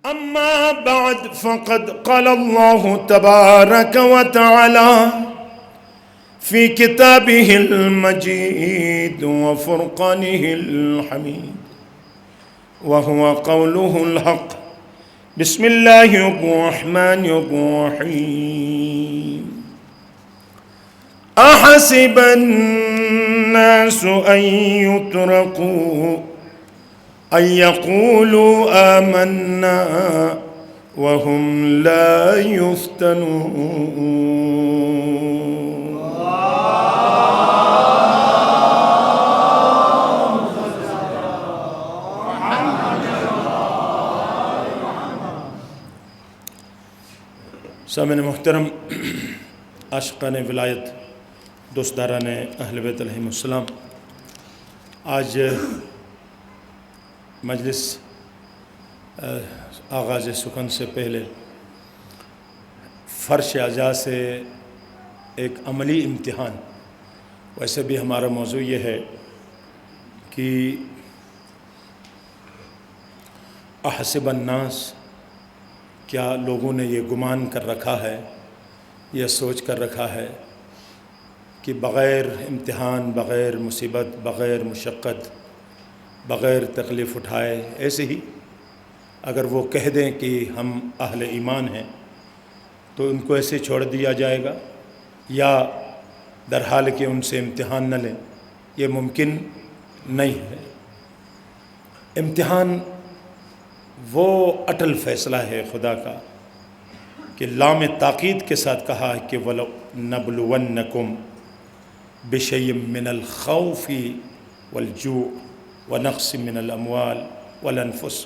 أما بعد فقد قال الله تبارك وتعالى في كتابه المجيد وفرقانه الحميد وهو قوله الحق بسم الله الرحمن الرحيم أحسب الناس أن يتركوا أن يقولوا آمنا وهم لا يفتنون سامعین محترم، عاشقان ولایت، دوستداران اہل بیت علیہم السلام، آج مجلس آغاز سخن سے پہلے فرش اعضاء سے ایک عملی امتحان، ویسے بھی ہمارا موضوع یہ ہے کہ احسب الناس، کیا لوگوں نے یہ گمان کر رکھا ہے، یہ سوچ کر رکھا ہے کہ بغیر امتحان، بغیر مصیبت، بغیر مشقت، بغیر تکلیف اٹھائے ایسے ہی اگر وہ کہہ دیں کہ ہم اہل ایمان ہیں تو ان کو ایسے چھوڑ دیا جائے گا، یا در حال کہ ان سے امتحان نہ لیں؟ یہ ممکن نہیں ہے۔ امتحان وہ اٹل فیصلہ ہے خدا کا کہ لام تاکید کے ساتھ کہا کہ وَلَنَبْلُوَنَّكُمْ بِشَيْءٍ مِّنَ الْخَوْفِ وَالْجُوعِ وَنَقْصٍ مِّنَ الْأَمْوَالِ وَالْأَنفُسِ،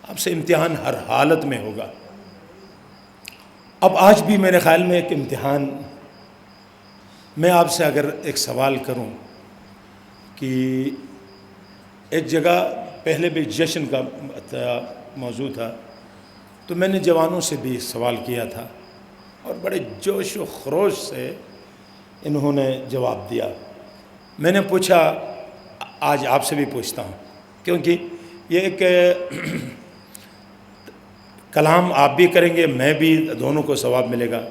آپ سے امتحان ہر حالت میں ہوگا۔ اب آج بھی میرے خیال میں ایک امتحان، میں آپ سے اگر ایک سوال کروں کہ ایک جگہ پہلے بھی جشن کا موضوع تھا تو میں نے جوانوں سے بھی سوال کیا تھا اور بڑے جوش و خروش سے انہوں نے جواب دیا۔ میں نے پوچھا، آج آپ سے بھی پوچھتا ہوں کیونکہ یہ ایک کلام آپ بھی کریں گے، میں بھی، دونوں کو ثواب ملے گا۔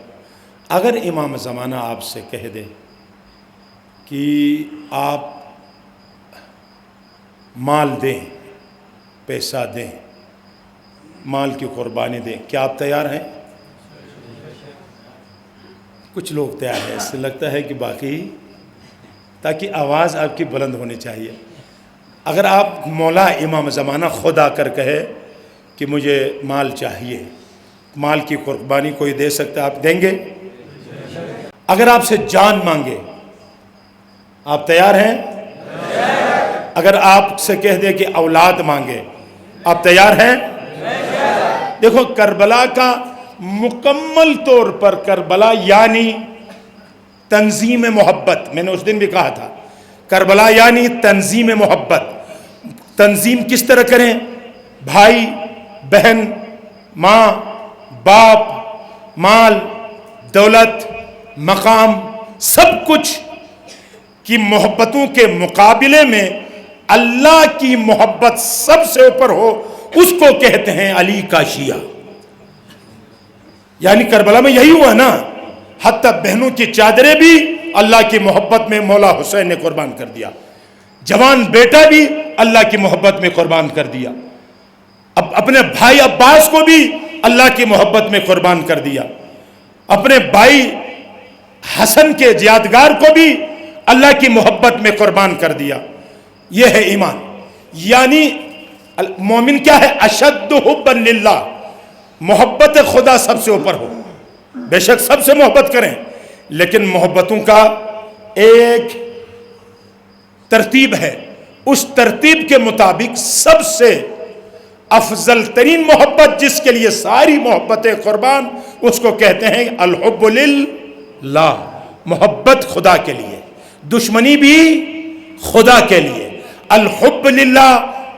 اگر امام زمانہ آپ سے کہہ دے کہ آپ مال دیں، پیسہ دیں، مال کی قربانی دیں، کیا آپ تیار ہیں؟ کچھ لوگ تیار ہیں، اس سے لگتا ہے کہ باقی، تاکہ آواز آپ کی بلند ہونی چاہیے۔ اگر آپ مولا امام زمانہ خود آ کر کہے کہ مجھے مال چاہیے، مال کی قربانی کوئی دے سکتا ہے، آپ دیں گے؟ اگر آپ سے جان مانگے، آپ تیار ہیں؟ اگر آپ سے کہہ دے کہ اولاد مانگے، آپ تیار ہیں؟ دیکھو، کربلا کا مکمل طور پر کربلا یعنی تنظیم محبت، میں نے اس دن بھی کہا تھا، کربلا یعنی تنظیم محبت۔ تنظیم کس طرح کریں؟ بھائی، بہن، ماں، باپ، مال، دولت، مقام، سب کچھ کی محبتوں کے مقابلے میں اللہ کی محبت سب سے اوپر ہو، اس کو کہتے ہیں علی کا شیعہ۔ یعنی کربلا میں یہی ہوا نا، حتیٰ بہنوں کی چادریں بھی اللہ کی محبت میں مولا حسین نے قربان کر دیا، جوان بیٹا بھی اللہ کی محبت میں قربان کر دیا، اب اپنے بھائی عباس کو بھی اللہ کی محبت میں قربان کر دیا، اپنے بھائی حسن کے یادگار کو بھی اللہ کی محبت میں قربان کر دیا۔ یہ ہے ایمان، یعنی مومن کیا ہے؟ اشد حبا للہ، محبت خدا سب سے اوپر ہو۔ بے شک سب سے محبت کریں، لیکن محبتوں کا ایک ترتیب ہے، اس ترتیب کے مطابق سب سے افضل ترین محبت، جس کے لیے ساری محبتیں قربان، اس کو کہتے ہیں الحب للہ، محبت خدا کے لیے، دشمنی بھی خدا کے لیے۔ الحب للہ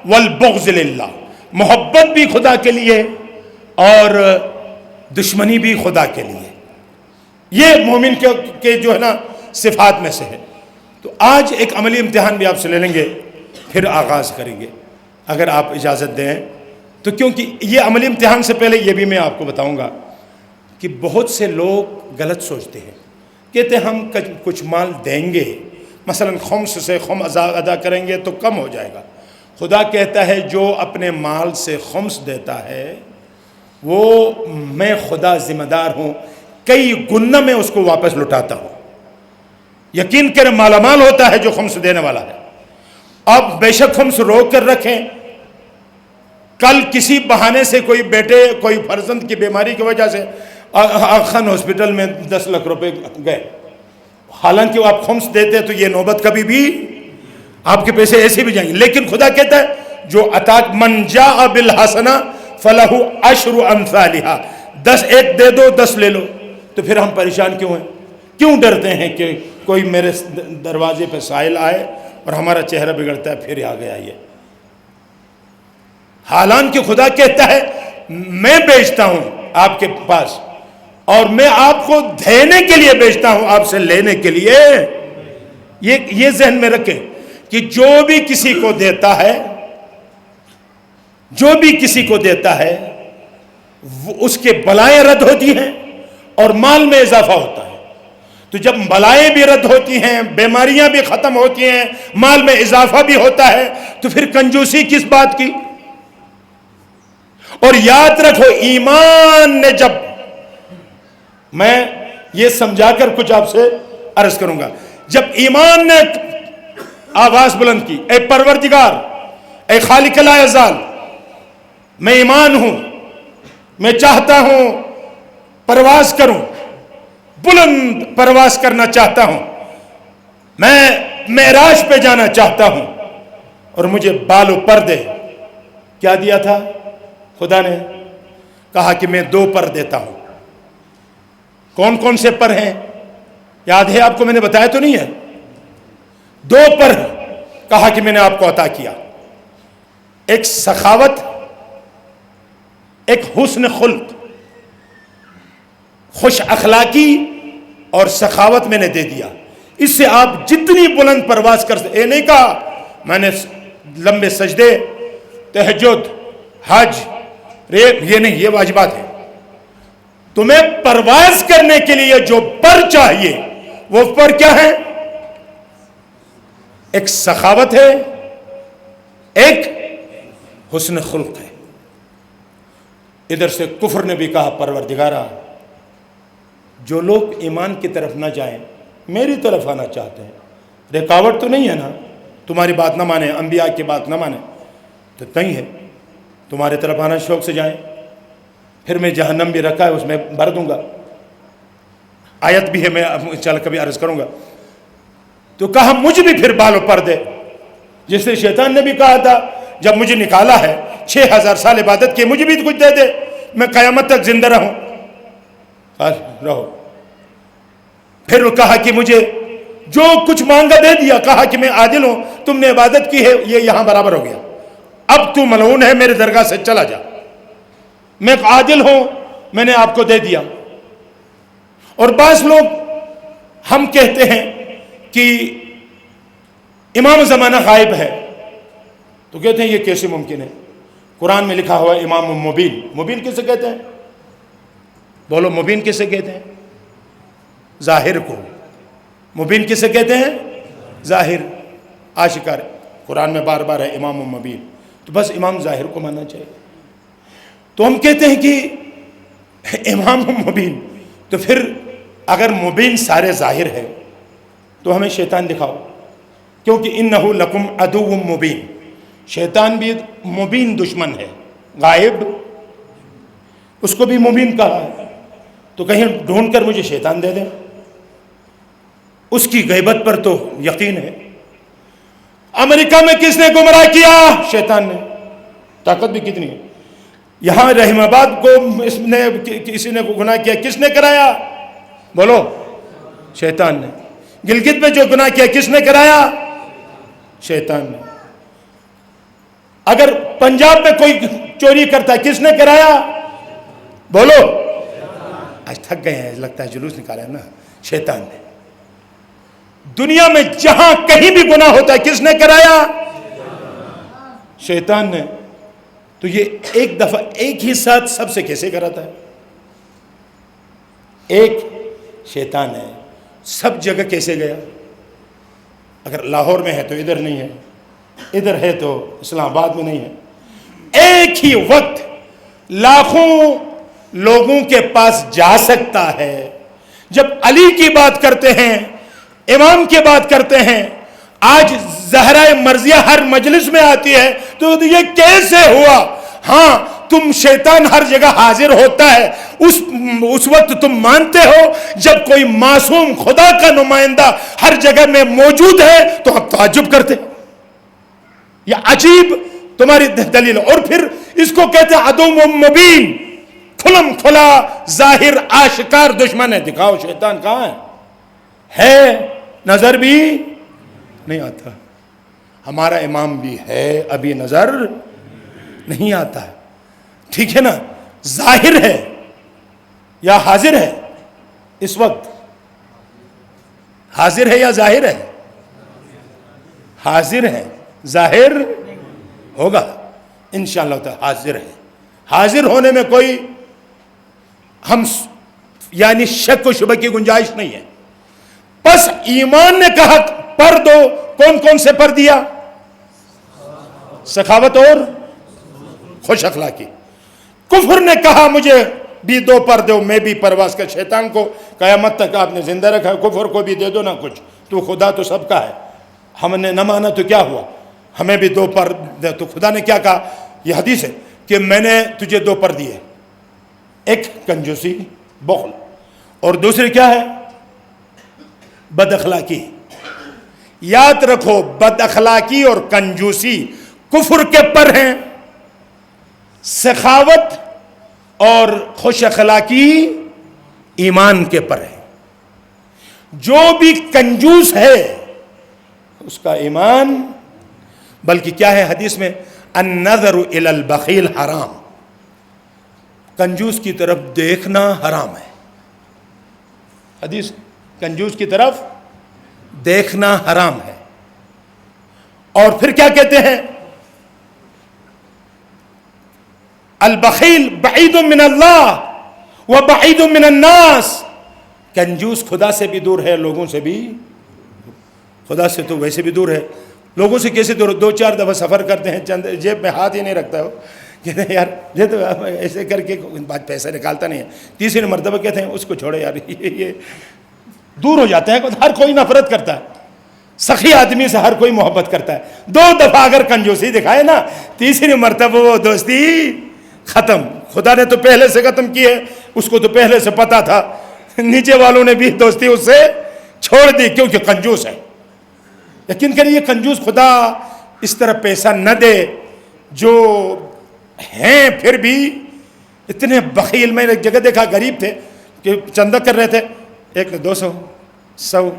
والبغض للہ، محبت بھی خدا کے لیے اور دشمنی بھی خدا کے لیے۔ یہ مومن کے جو ہے نا صفات میں سے ہے۔ تو آج ایک عملی امتحان بھی آپ سے لے لیں گے، پھر آغاز کریں گے۔ اگر آپ اجازت دیں تو کیونکہ یہ عملی امتحان سے پہلے یہ بھی میں آپ کو بتاؤں گا کہ بہت سے لوگ غلط سوچتے ہیں، کہتے ہیں ہم کچھ مال دیں گے، مثلا خمس سے خمس ادا کریں گے تو کم ہو جائے گا۔ خدا کہتا ہے جو اپنے مال سے خمس دیتا ہے وہ میں خدا ذمہ دار ہوں، کئی گنا میں اس کو واپس لوٹاتا ہوں۔ یقین کریں مالا مال ہوتا ہے جو خمس دینے والا ہے۔ اب بے شک خمس روک کر رکھیں، کل کسی بہانے سے کوئی بیٹے کوئی فرزند کی بیماری کی وجہ سے خان ہاسپٹل میں 10 لاکھ روپے گئے، حالانکہ آپ خمس دیتے تو یہ نوبت کبھی بھی آپ کے پیسے ایسے بھی جائیں گے، لیکن خدا کہتا ہے جو عطا من جاء بالحسنہ فلہ عشر امثالہا، 10 ایک دے دو 10 لے لو۔ تو پھر ہم پریشان کیوں ہیں؟ کیوں ڈرتے ہیں کہ کوئی میرے دروازے پہ سائل آئے اور ہمارا چہرہ بگڑتا ہے پھر آ گیا یہ؟ حالانکہ خدا کہتا ہے میں بیچتا ہوں آپ کے پاس اور میں آپ کو دینے کے لیے بیچتا ہوں، آپ سے لینے کے لیے۔ یہ ذہن میں رکھیں کہ جو بھی کسی کو دیتا ہے، جو بھی کسی کو دیتا ہے اس کے بلائیں رد ہوتی ہیں اور مال میں اضافہ ہوتا ہے۔ تو جب بلائیں بھی رد ہوتی ہیں، بیماریاں بھی ختم ہوتی ہیں، مال میں اضافہ بھی ہوتا ہے، تو پھر کنجوسی کس بات کی؟ اور یاد رکھو ایمان نے جب، میں یہ سمجھا کر کچھ آپ سے عرض کروں گا، جب ایمان نے آواز بلند کی، اے پروردگار، اے خالق لا یزال، میں ایمان ہوں، میں چاہتا ہوں پرواز کروں، بلند پرواز کرنا چاہتا ہوں، میں معراج پہ جانا چاہتا ہوں، اور مجھے بال و پر دے۔ کیا دیا تھا خدا نے؟ کہا کہ میں 2 پر دیتا ہوں۔ کون کون سے پر ہیں یاد ہے آپ کو؟ میں نے بتایا تو نہیں ہے؟ 2 پر کہا کہ میں نے آپ کو عطا کیا، ایک سخاوت، ایک حسن خلق، خوش اخلاقی اور سخاوت میں نے دے دیا۔ اس سے آپ جتنی بلند پرواز کر سکتے۔ یہ نہیں کہا میں نے لمبے سجدے، تہجد، حج، ریپ، یہ نہیں، یہ واجبات ہیں۔ تمہیں پرواز کرنے کے لیے جو پر چاہیے وہ پر کیا ہے؟ ایک سخاوت ہے، ایک حسن خلق ہے۔ ادھر سے کفر نے بھی کہا پروردگارا، جو لوگ ایمان کی طرف نہ جائیں میری طرف آنا چاہتے ہیں، رکاوٹ تو نہیں ہے نا؟ تمہاری بات نہ مانے، انبیاء کی بات نہ مانے تو نہیں ہے، تمہارے طرف آنا شوق سے جائیں، پھر میں جہنم بھی رکھا ہے اس میں بھر دوں گا۔ آیت بھی ہے، میں چل کبھی عرض کروں گا۔ تو کہا مجھے بھی پھر بالوں پر دے، جس سے شیطان نے بھی کہا تھا جب مجھے نکالا ہے 6000 سال عبادت کی، مجھے بھی کچھ دے دے، میں قیامت تک زندہ رہوں۔ رہو۔ پھر وہ کہا کہ مجھے جو کچھ مانگا دے دیا، کہا کہ میں عادل ہوں، تم نے عبادت کی ہے یہ یہاں برابر ہو گیا، اب تو ملعون ہے، میرے درگاہ سے چلا جا، میں عادل ہوں، میں نے آپ کو دے دیا۔ اور بعض لوگ ہم کہتے ہیں کہ امام زمانہ غائب ہے، تو کہتے ہیں یہ کیسے ممکن ہے؟ قرآن میں لکھا ہوا ہے امام مبین۔ مبین کسے کہتے ہیں؟ بولو مبین کسے کہتے ہیں؟ ظاہر کو۔ مبین کسے کہتے ہیں؟ ظاہر، آشکار۔ قرآن میں بار بار ہے امام مبین، تو بس امام ظاہر کو ماننا چاہیے۔ تو ہم کہتے ہیں کہ امام مبین، تو پھر اگر مبین سارے ظاہر ہے تو ہمیں شیطان دکھاؤ، کیونکہ انہو لکم عدو مبین، شیطان بھی مبین دشمن ہے، غائب اس کو بھی مبین کہا ہے، تو کہیں ڈھونڈ کر مجھے شیطان دے دیں، اس کی غیبت پر تو یقین ہے۔ امریکہ میں کس نے گمراہ کیا؟ شیطان نے، طاقت بھی کتنی ہے۔ یہاں رحیم آباد کو کسی نے گناہ کیا، کس نے کرایا؟ بولو، شیطان نے۔ گلگت میں جو گناہ کیا کس نے کرایا؟ شیطان نے۔ اگر پنجاب میں کوئی چوری کرتا کس نے کرایا؟ بولو، آج تھک گئے ہیں، لگتا ہے جلوس نکالا ہے نا، شیطان نے۔ دنیا میں جہاں کہیں بھی گناہ ہوتا ہے کس نے کرایا؟ شیطان نے۔ تو یہ ایک دفعہ ایک ہی ساتھ سب سے کیسے کراتا ہے؟ ایک شیطان ہے، سب جگہ کیسے گیا؟ اگر لاہور میں ہے تو ادھر نہیں ہے، ادھر ہے تو اسلام آباد میں نہیں ہے، ایک ہی وقت لاکھوں لوگوں کے پاس جا سکتا ہے۔ جب علی کی بات کرتے ہیں، امام کی بات کرتے ہیں، آج زہرا مرضیہ ہر مجلس میں آتی ہے، تو یہ کیسے ہوا؟ ہاں، تم شیطان ہر جگہ حاضر ہوتا ہے، اس وقت تم مانتے ہو جب کوئی معصوم خدا کا نمائندہ ہر جگہ میں موجود ہے تو ہم تعجب کرتے ہیں، یہ عجیب تمہاری دلیل۔ اور پھر اس کو کہتے ہیں عدو مبین، کھلم کھلا ظاہر آشکار دشمن ہے۔ دکھاؤ شیطان کہاں ہے؟ نظر بھی نہیں آتا۔ ہمارا امام بھی ہے، ابھی نظر نہیں آتا ہے، ٹھیک ہے نا؟ ظاہر ہے یا حاضر ہے؟ اس وقت حاضر ہے یا ظاہر ہے؟ حاضر ہے، ظاہر ہوگا انشاءاللہ تعالی۔ حاضر ہے، حاضر ہونے میں کوئی ہم یعنی شک و شبہ کی گنجائش نہیں ہے۔ پس ایمان نے کہا پر دو، کون کون سے پر دیا؟ سخاوت اور خوش اخلاقی۔ کفر نے کہا مجھے بھی دو پر دو، میں بھی پرواز کا۔ شیطان کو قیامت تک آپ نے زندہ رکھا، کفر کو بھی دے دو نا کچھ، تو خدا تو سب کا ہے، ہم نے نہ مانا تو کیا ہوا، ہمیں بھی دو پر دے۔ تو خدا نے کیا کہا؟ یہ حدیث ہے کہ میں نے تجھے دو پر دیے، ایک کنجوسی بخل، اور دوسری کیا ہے؟ بد اخلاقی۔ یاد رکھو، بد اخلاقی اور کنجوسی کفر کے پر ہیں، سخاوت اور خوش اخلاقی ایمان کے پر ہیں۔ جو بھی کنجوس ہے اس کا ایمان، بلکہ کیا ہے حدیث میں؟ النظر الی البخیل حرام، کنجوس کی طرف دیکھنا حرام ہے۔ حدیث، کنجوس کی طرف دیکھنا حرام ہے۔ اور پھر کیا کہتے ہیں؟ البخیل بعید من اللہ و بعید من الناس، کنجوس خدا سے بھی دور ہے، لوگوں سے بھی۔ خدا سے تو ویسے بھی دور ہے، لوگوں سے کیسے دور؟ دو چار دفعہ سفر کرتے ہیں، چند جیب میں ہاتھ ہی نہیں رکھتا ہو، کہتے ہیں یار یہ تو ایسے کر کے بات پیسہ نکالتا نہیں ہے۔ تیسری مرتبہ کہتے ہیں اس کو چھوڑے یار، یہ دور ہو جاتے ہیں۔ ہر کوئی نفرت کرتا ہے، سخی آدمی سے ہر کوئی محبت کرتا ہے۔ دو دفعہ اگر کنجوسی دکھائے نا، تیسری مرتبہ وہ دوستی ختم۔ خدا نے تو پہلے سے ختم کی ہے، اس کو تو پہلے سے پتا تھا، نیچے والوں نے بھی دوستی اس سے چھوڑ دی کیونکہ کنجوس ہے۔ یقین کریے کنجوس خدا اس طرح پیسہ نہ دے، جو ہیں پھر بھی اتنے بخیل۔ میں نے ایک جگہ دیکھا، غریب تھے کہ چندہ کر رہے تھے، ایک نے 200 100،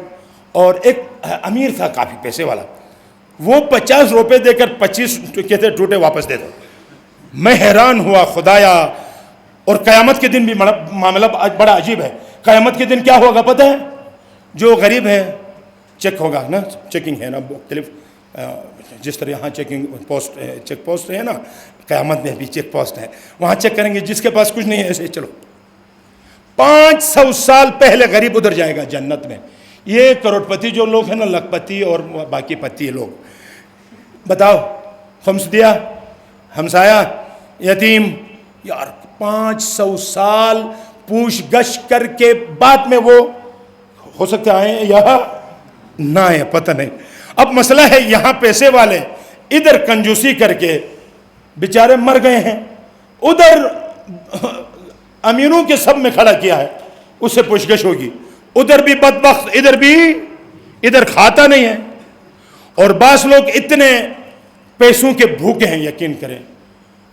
اور ایک امیر تھا کافی پیسے والا، وہ 50 روپے دے کر 25 کہتے ٹوٹے واپس دے دو۔ میں حیران ہوا خدایا۔ اور قیامت کے دن بھی معاملہ بڑا عجیب ہے۔ قیامت کے دن کیا ہوگا پتہ ہے؟ جو غریب ہے چیک ہوگا نا، چیکنگ ہے نا مختلف، جس طرح یہاں چیکنگ پوسٹ چیک پوسٹ ہے نا، قیامت میں بھی چیک پوسٹ ہے، وہاں چیک کریں گے۔ جس کے پاس کچھ نہیں ہے ایسے چلو 500 سال پہلے غریب ادھر جائے گا جنت میں۔ یہ کروڑ پتی جو لوگ ہیں نا، لکھ پتی اور باقی پتی لوگ، بتاؤ خمس دیا، ہمسایا، یتیم، یار 500 سال پوچھ گچھ کر کے بعد میں وہ ہو سکتے آئیں یا نہ آئیں، پتہ نہیں۔ اب مسئلہ ہے یہاں پیسے والے ادھر کنجوسی کر کے بیچارے مر گئے ہیں، ادھر امیروں کے سب میں کھڑا کیا ہے، اس سے پوچھ گچھ ہوگی۔ ادھر بھی بدبخت، ادھر بھی، ادھر کھاتا نہیں ہے۔ اور بعض لوگ اتنے پیسوں کے بھوکے ہیں، یقین کریں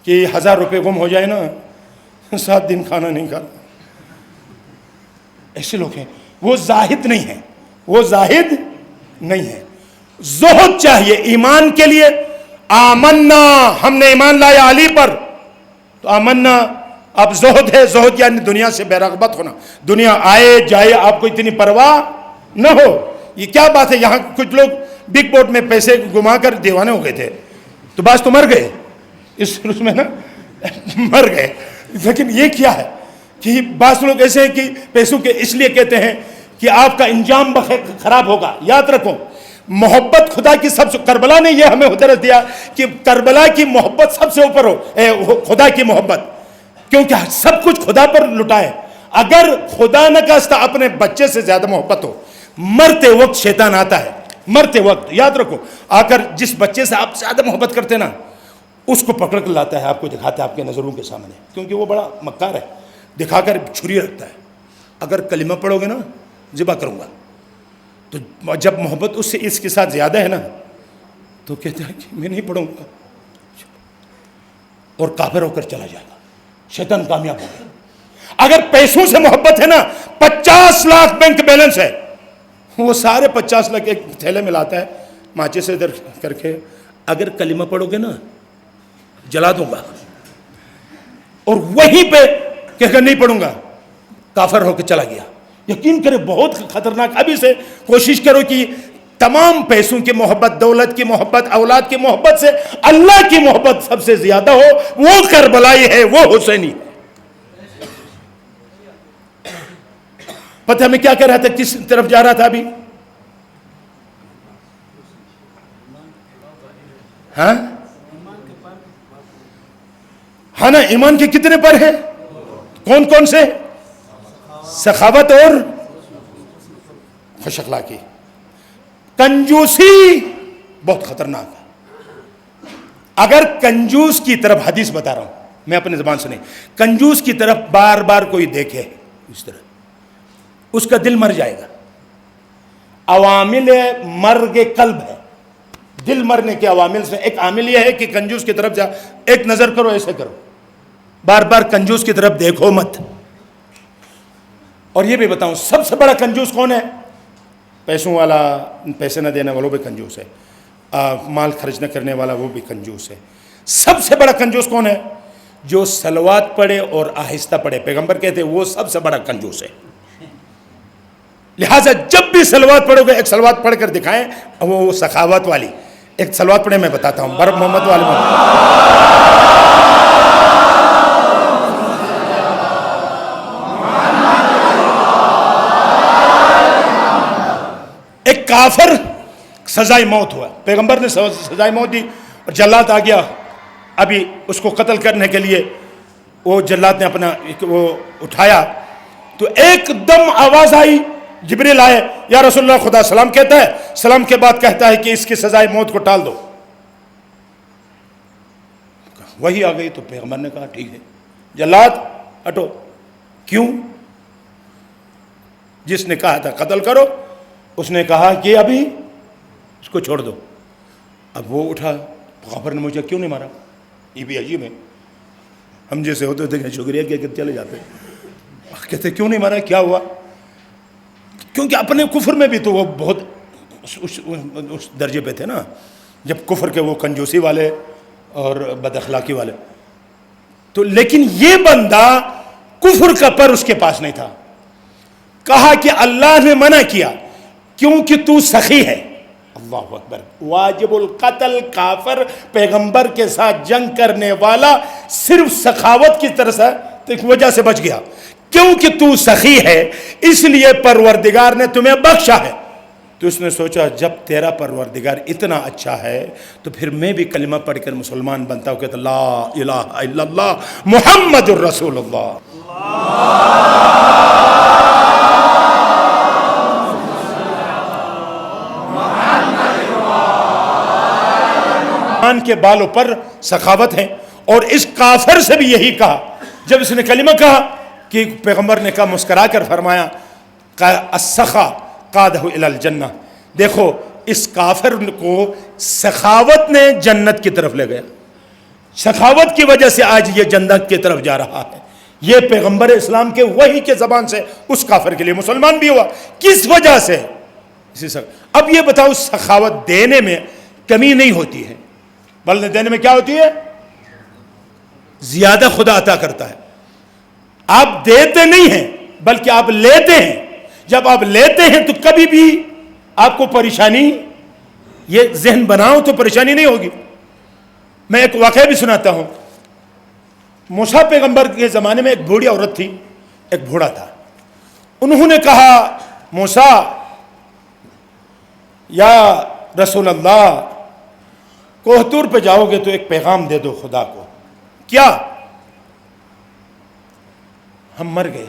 کہ 1000 روپے گم ہو جائے نا، 7 دن کھانا نہیں کھاتا۔ ایسے لوگ ہیں، وہ زاہد نہیں ہیں، وہ زاہد نہیں ہے۔ زہد چاہیے ایمان کے لیے۔ آمنا، ہم نے ایمان لایا علی پر، تو آمنا اب زہد ہے۔ زہد یعنی دنیا سے بے رغبت ہونا، دنیا آئے جائے آپ کو اتنی پرواہ نہ ہو۔ یہ کیا بات ہے؟ یہاں کچھ لوگ بگ بوٹ میں پیسے گما کر دیوانے ہو گئے تھے، تو بعض تو مر گئے، اس میں نا مر گئے. لیکن یہ کیا ہے کہ بعض لوگ ایسے ہیں کہ پیسوں کے اس لیے کہتے ہیں کہ آپ کا انجام خراب ہوگا. یاد رکھو محبت خدا کی سب سے, کربلا نے یہ ہمیں درس دیا کہ کربلا کی محبت سب سے اوپر ہو, خدا کی محبت, کیونکہ سب کچھ خدا پر لٹائے. اگر خدا نہ کہتا اپنے بچے سے زیادہ محبت ہو, مرتے وقت شیطان آتا ہے, مرتے وقت یاد رکھو آ کر جس بچے سے آپ زیادہ محبت کرتے نا اس کو پکڑ کر لاتا ہے, آپ کو دکھاتا ہے آپ کے نظروں کے سامنے, کیونکہ وہ بڑا مکار ہے, دکھا کر چھری رکھتا ہے. اگر کلمہ پڑھو گے نا ذبح کروں گا, تو جب محبت اس سے اس کے ساتھ زیادہ ہے نا تو کہتا ہے کہ میں نہیں پڑھوں گا, اور کافر ہو کر چلا جائے گا. شیطان کامیاب ہو گیا. اگر پیسوں سے محبت ہے نا, 50 لاکھ بینک بیلنس ہے, وہ سارے 50 لاکھ ایک تھیلے میں لاتا ہے ماچے سے ادھر کر کے, اگر کلمہ پڑھو گے نا جلا دوں گا, اور وہیں پہ کہہ کر نہیں پڑھوں گا, کافر ہو کے چلا گیا. یقین کرے بہت خطرناک. ابھی سے کوشش کرو کہ تمام پیسوں کی محبت, دولت کی محبت, اولاد کی محبت سے اللہ کی محبت سب سے زیادہ ہو. وہ کربلائی ہے, وہ حسینی. پتہ میں کیا کہہ رہا تھا, کس طرف جا رہا تھا ابھی؟ ہاں نا, ایمان کے کتنے پر ہیں؟ کون کون سے؟ سخاوت اور خوش اخلاقی. کنجوسی بہت خطرناک ہے. اگر کنجوس کی طرف, حدیث بتا رہا ہوں میں اپنے زبان سے نہیں, کنجوس کی طرف بار بار کوئی دیکھے اس طرح, اس کا دل مر جائے گا. عوامل مرگ قلب ہے, دل مرنے کے عوامل سے ایک عامل یہ ہے کہ کنجوس کی طرف جا, ایک نظر کرو, ایسے کرو, بار بار کنجوس کی طرف دیکھو مت. اور یہ بھی بتاؤں سب سے بڑا کنجوس کون ہے؟ پیسوں والا, پیسے نہ دینے والا وہ بھی کنجوس ہے, مال خرچ نہ کرنے والا وہ بھی کنجوس ہے. سب سے بڑا کنجوس کون ہے؟ جو صلوات پڑھے اور آہستہ پڑھے. پیغمبر کہتے ہیں وہ سب سے بڑا کنجوس ہے. لہٰذا جب بھی صلوات پڑھو گے ایک صلوات پڑھ کر دکھائیں, وہ سخاوت والی. ایک صلوات پڑھے میں بتاتا ہوں, برب محمد والے ایک کافر سزائے موت ہوا, پیغمبر نے سزائے موت دی, اور جلاد آ گیا ابھی اس کو قتل کرنے کے لیے. وہ جلاد نے اپنا وہ اٹھایا تو ایک دم آواز آئی, جبریل آئے, یا رسول اللہ خدا سلام کہتا ہے, سلام کے بعد کہتا ہے کہ اس کی سزائے موت کو ٹال دو. وہی آ گئی تو پیغمبر نے کہا ٹھیک ہے, جلاد ہٹو. کیوں؟ جس نے کہا تھا قتل کرو اس نے کہا کہ ابھی اس کو چھوڑ دو. اب وہ اٹھا, پیغمبر نے مجھے کیوں نہیں مارا؟ یہ بھی عجیب ہے, ہم جیسے ہوتے تھے شکریہ کہہ کر چلے جاتے. کہتے کیوں نہیں مارا, کیا ہوا؟ کیونکہ اپنے کفر میں بھی تو وہ بہت اس درجے پہ تھے نا, جب کفر کے وہ کنجوسی والے اور بد اخلاقی والے. تو لیکن یہ بندہ کفر کا پر اس کے پاس نہیں تھا. کہا کہ اللہ نے منع کیا کیونکہ تو سخی ہے. اللہ اکبر. واجب القتل کافر پیغمبر کے ساتھ جنگ کرنے والا صرف سخاوت کی وجہ سے بچ گیا, کیونکہ تو سخی ہے اس لیے پروردگار نے تمہیں بخشا ہے. تو اس نے سوچا جب تیرا پروردگار اتنا اچھا ہے تو پھر میں بھی کلمہ پڑھ کر مسلمان بنتا ہوں, کہ لا الہ الا اللہ محمد الرسول اللہ. کے بالوں پر سخاوت ہے. اور اس کافر سے بھی یہی کہا جب اس نے کلمہ کہا, کہ پیغمبر نے کہا, مسکرا کر فرمایا السخا قادہ الی الجنہ. دیکھو اس کافر کو سخاوت نے جنت کی طرف لے گیا, سخاوت کی وجہ سے آج یہ جنت کی طرف جا رہا ہے. یہ پیغمبر اسلام کے وحی کے زبان سے اس کافر کے لیے مسلمان بھی ہوا. کس وجہ سے؟ اب یہ بتاؤ, سخاوت دینے میں کمی نہیں ہوتی ہے, بلکہ دینے میں کیا ہوتی ہے؟ زیادہ خدا عطا کرتا ہے. آپ دیتے نہیں ہیں بلکہ آپ لیتے ہیں. جب آپ لیتے ہیں تو کبھی بھی آپ کو پریشانی, یہ ذہن بناؤ تو پریشانی نہیں ہوگی. میں ایک واقعہ بھی سناتا ہوں. موسیٰ پیغمبر کے زمانے میں ایک بوڑھی عورت تھی, ایک بوڑھا تھا. انہوں نے کہا موسیٰ یا رسول اللہ, کوہ طور پہ جاؤ گے تو ایک پیغام دے دو خدا کو. کیا؟ ہم مر گئے,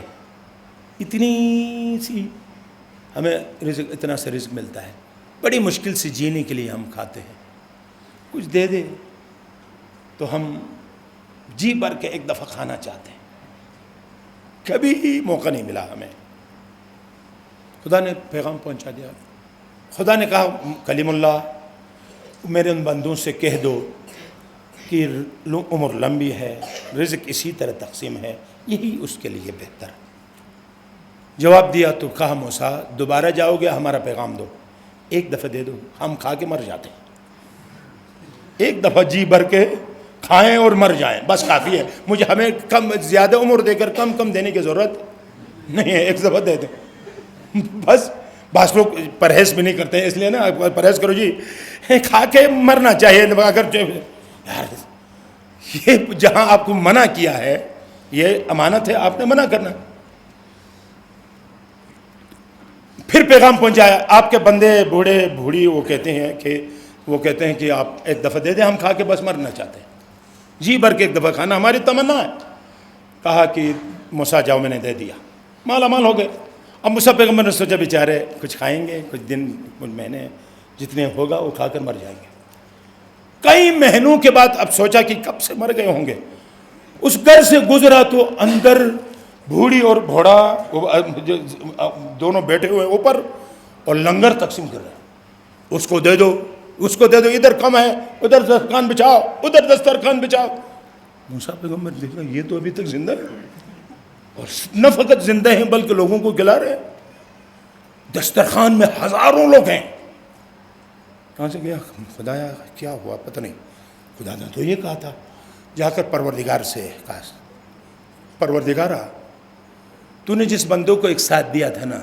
اتنی سی ہمیں رزق, اتنا سے رزق ملتا ہے, بڑی مشکل سے جینے کے لیے ہم کھاتے ہیں, کچھ دے دے تو ہم جی بھر کے ایک دفعہ کھانا چاہتے ہیں, کبھی موقع نہیں ملا ہمیں. خدا نے پیغام پہنچا دیا. خدا نے کہا کلیم اللہ, میرے ان بندوں سے کہہ دو کہ عمر لمبی ہے, رزق اسی طرح تقسیم ہے, یہی اس کے لیے بہتر. جواب دیا تو کہا موسیٰ دوبارہ جاؤ گے ہمارا پیغام دو, ایک دفعہ دے دو, ہم کھا کے مر جاتے ہیں. ایک دفعہ جی بھر کے کھائیں اور مر جائیں, بس کافی ہے. مجھے ہمیں کم زیادہ عمر دے کر کم کم دینے کی ضرورت نہیں ہے, ایک دفعہ دے دیں بس. بعض لوگ پرہیز بھی نہیں کرتے ہیں, اس لیے نا پرہیز کرو جی, کھا کے مرنا چاہیے. اگر یار یہ جہاں آپ کو منع کیا ہے, یہ امانت ہے, آپ نے منع کرنا. پھر پیغام پہنچایا, آپ کے بندے بوڑھے بوڑھی وہ کہتے ہیں کہ آپ ایک دفعہ دے دیں, ہم کھا کے بس مرنا چاہتے ہیں, جی بھر کے ایک دفعہ کھانا ہماری تمنا ہے. کہا کہ موسیٰ جاؤ, میں نے دے دیا, مالا مال ہو گئے. اب موسیٰ پیغمبر نے سوچا بیچارے کچھ کھائیں گے, کچھ دن کچھ مہینے جتنے ہوگا وہ کھا کر مر جائیں گے. کئی مہینوں کے بعد اب سوچا کہ کب سے مر گئے ہوں گے. اس گھر سے گزرا تو اندر بوڑھی اور گھوڑا دونوں بیٹھے ہوئے اوپر اور لنگر تقسیم کر رہے ہیں. اس کو دے دو, اس کو دے دو, ادھر کم ہے, ادھر دسترخوان بچھاؤ, ادھر دسترخوان بچھاؤ. موسیٰ پیغمبر دیکھا یہ تو ابھی تک زندہ ہے, اور نہ فقط زندہ ہیں بلکہ لوگوں کو کھلا رہے ہیں. دسترخوان میں ہزاروں لوگ ہیں. کہاں سے گیا خدایا, کیا ہوا پتہ نہیں. خدا نے تو یہ کہا تھا, جا کر پروردگار سے کہا, پروردگارا تو نے جس بندوں کو ایک ساتھ دیا تھا نا,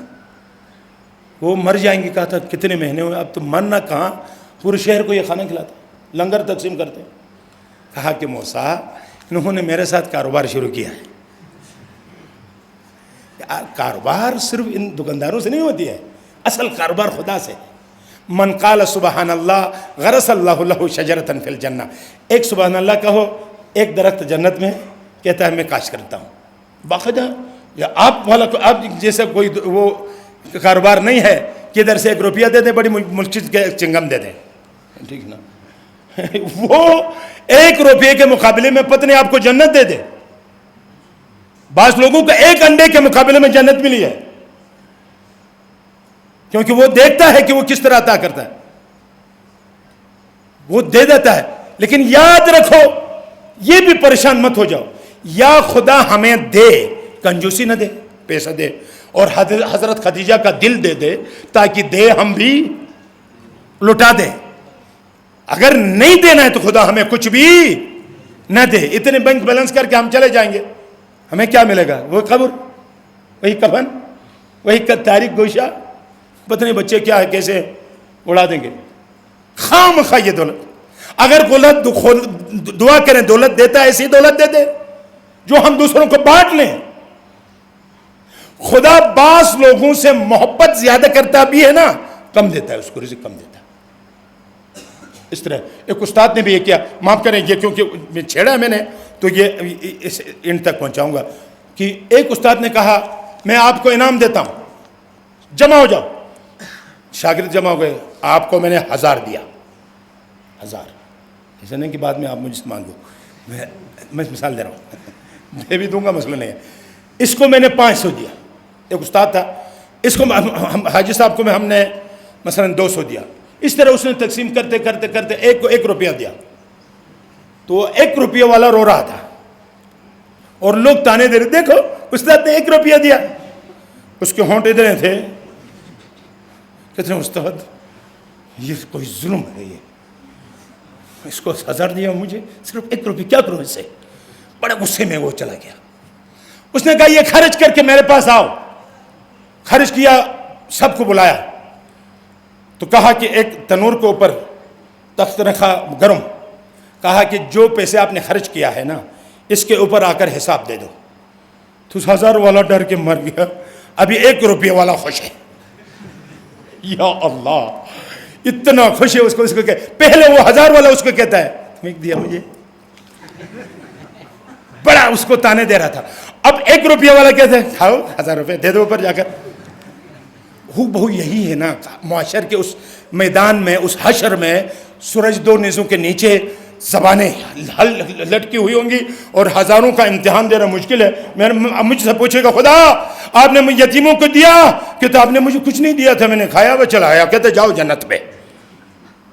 وہ مر جائیں گے, کہا تھا کتنے مہینے ہوئے, اب تو مرنا کہاں, پورے شہر کو یہ کھانا کھلاتا, لنگر تقسیم کرتے. کہا کہ موسیٰ انہوں نے میرے ساتھ کاروبار شروع کیا ہے. کاروبار صرف ان دکانداروں سے نہیں ہوتی ہے, اصل کاروبار خدا سے. من قال سبحان اللہ غرس اللہ لہ شجرۃ فی الجنہ, ایک سبحان اللہ کہو, ایک درخت جنت میں کہتا ہے میں کاشت کرتا ہوں. باقاعدہ یا آپ والا, آپ جیسا کوئی وہ کاروبار نہیں ہے کہ ادھر سے 1 روپیہ دے دیں, بڑی ملچت کے چنگم دے دیں, ٹھیک نا. وہ 1 روپیے کے مقابلے میں پتہ نہیں آپ کو جنت دے دے. بعض لوگوں کو 1 انڈے کے مقابلے میں جنت ملی ہے, کیونکہ وہ دیکھتا ہے کہ وہ کس طرح عطا کرتا ہے, وہ دے دیتا ہے. لیکن یاد رکھو, یہ بھی پریشان مت ہو جاؤ, یا خدا ہمیں دے, کنجوسی نہ دے, پیسہ دے, اور حضرت خدیجہ کا دل دے دے تاکہ دے ہم بھی لٹا دیں. اگر نہیں دینا ہے تو خدا ہمیں کچھ بھی نہ دے, اتنے بینک بیلنس کر کے ہم چلے جائیں گے, ہمیں کیا ملے گا؟ وہ قبر, وہی کفن, وہی تاریخ گوشہ, پتہ نہیں بچے کیا ہے کیسے اڑا دیں گے. خام خواہ یہ دولت, اگر دعا کریں دولت دیتا ہے, ایسی دولت دے دے جو ہم دوسروں کو بانٹ لیں. خدا بعض لوگوں سے محبت زیادہ کرتا بھی ہے نا, کم دیتا ہے, اس کو رزق کم دیتا ہے. اس طرح ایک استاد نے بھی یہ کیا, معاف کریں یہ کیونکہ چھیڑا ہے میں نے تو یہ اس ان تک پہنچاؤں گا, کہ ایک استاد نے کہا میں آپ کو انعام دیتا ہوں, جمع ہو جاؤ. شاگرد جمع ہو گئے, آپ کو میں نے 1000 دیا, 1000. ایسا نہیں کہ بعد میں آپ مجھ سے مانگو, میں مثال دے رہا ہوں, میں بھی دوں گا, مسئلہ نہیں ہے. اس کو میں نے 500 دیا, ایک استاد تھا, اس کو حاجی صاحب کو ہم نے مثلا 200 دیا. اس طرح اس نے تقسیم کرتے کرتے کرتے ایک کو 1 روپیہ دیا, تو 1 روپیہ والا رو رہا تھا اور لوگ تانے دے رہے, دیکھو استاد نے 1 روپیہ دیا. اس کے ہونٹ ادھر تھے, کہتے ہیں استاد یہ کوئی ظلم ہے, یہ اس کو 1000 دیا, مجھے صرف 1 روپیہ, کیا کروں اس سے؟ بڑے غصے میں وہ چلا گیا. اس نے کہا یہ خرچ کر کے میرے پاس آؤ. خرچ کیا, سب کو بلایا, تو کہا کہ ایک تنور کے اوپر تخت رکھا گرم, کہا کہ جو پیسے آپ نے خرچ کیا ہے نا اس کے اوپر آ کر حساب دے دو. تو 1000 والا ڈر کے مر گیا, ابھی 1 روپیہ والا خوش ہے. یا اللہ اتنا خوش ہے اس کو پہلے وہ 1000 والا اس کو کہتا ہے تمہیں دیا مجھے, بڑا اس کو تانے دے رہا تھا. اب 1 روپیہ والا کہتا ہے کھاؤ 1000 روپے دے دو اوپر جا کر. بہو یہی ہے نا معاشر کے اس میدان میں, اس حشر میں سورج 2 نیزوں کے نیچے زبانیں لٹکی ہوئی ہوں گی اور ہزاروں کا امتحان دینا مشکل ہے. مجھ سے پوچھے گا خدا آپ نے یتیموں کو دیا, کہتا آپ نے مجھے کچھ نہیں دیا تھا, میں نے کھایا وہ چلا آیا. کہتے جاؤ جنت پہ.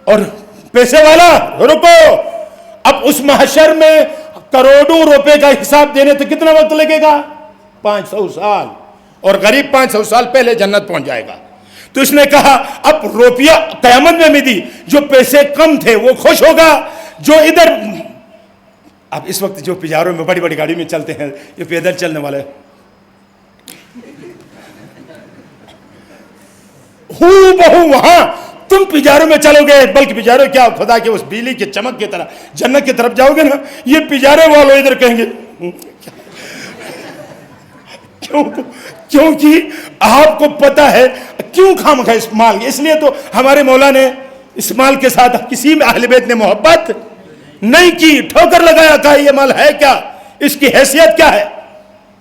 اور پیسے والا رکو, اب اس محشر میں کروڑوں روپے کا حساب دینے تو کتنا وقت لگے گا؟ 500 سال. اور غریب 500 سال پہلے جنت پہنچ جائے گا. تو اس نے کہا اب روپیہ قیامت میں دی, جو پیسے کم تھے وہ خوش ہوگا, جو ادھر اب اس وقت جو پجاروں میں بڑی بڑی گاڑی میں چلتے ہیں, یہ پیدل چلنے والے بہو وہاں تم پجاروں میں چلو گے, بلکہ پجاروں کیا خدا کے اس بجلی کی چمک کی طرح جنت کی طرف جاؤ گے نا, یہ پجارے والوں ادھر کہیں گے کیونکہ آپ کو پتا ہے کیوں خامخواہ اس مال. اس لیے تو ہمارے مولا نے اس مال کے ساتھ کسی میں اہل بیت نے محبت نہیں کی, ٹھوکر لگایا. کہا یہ مال ہے کیا, اس کی حیثیت کیا ہے؟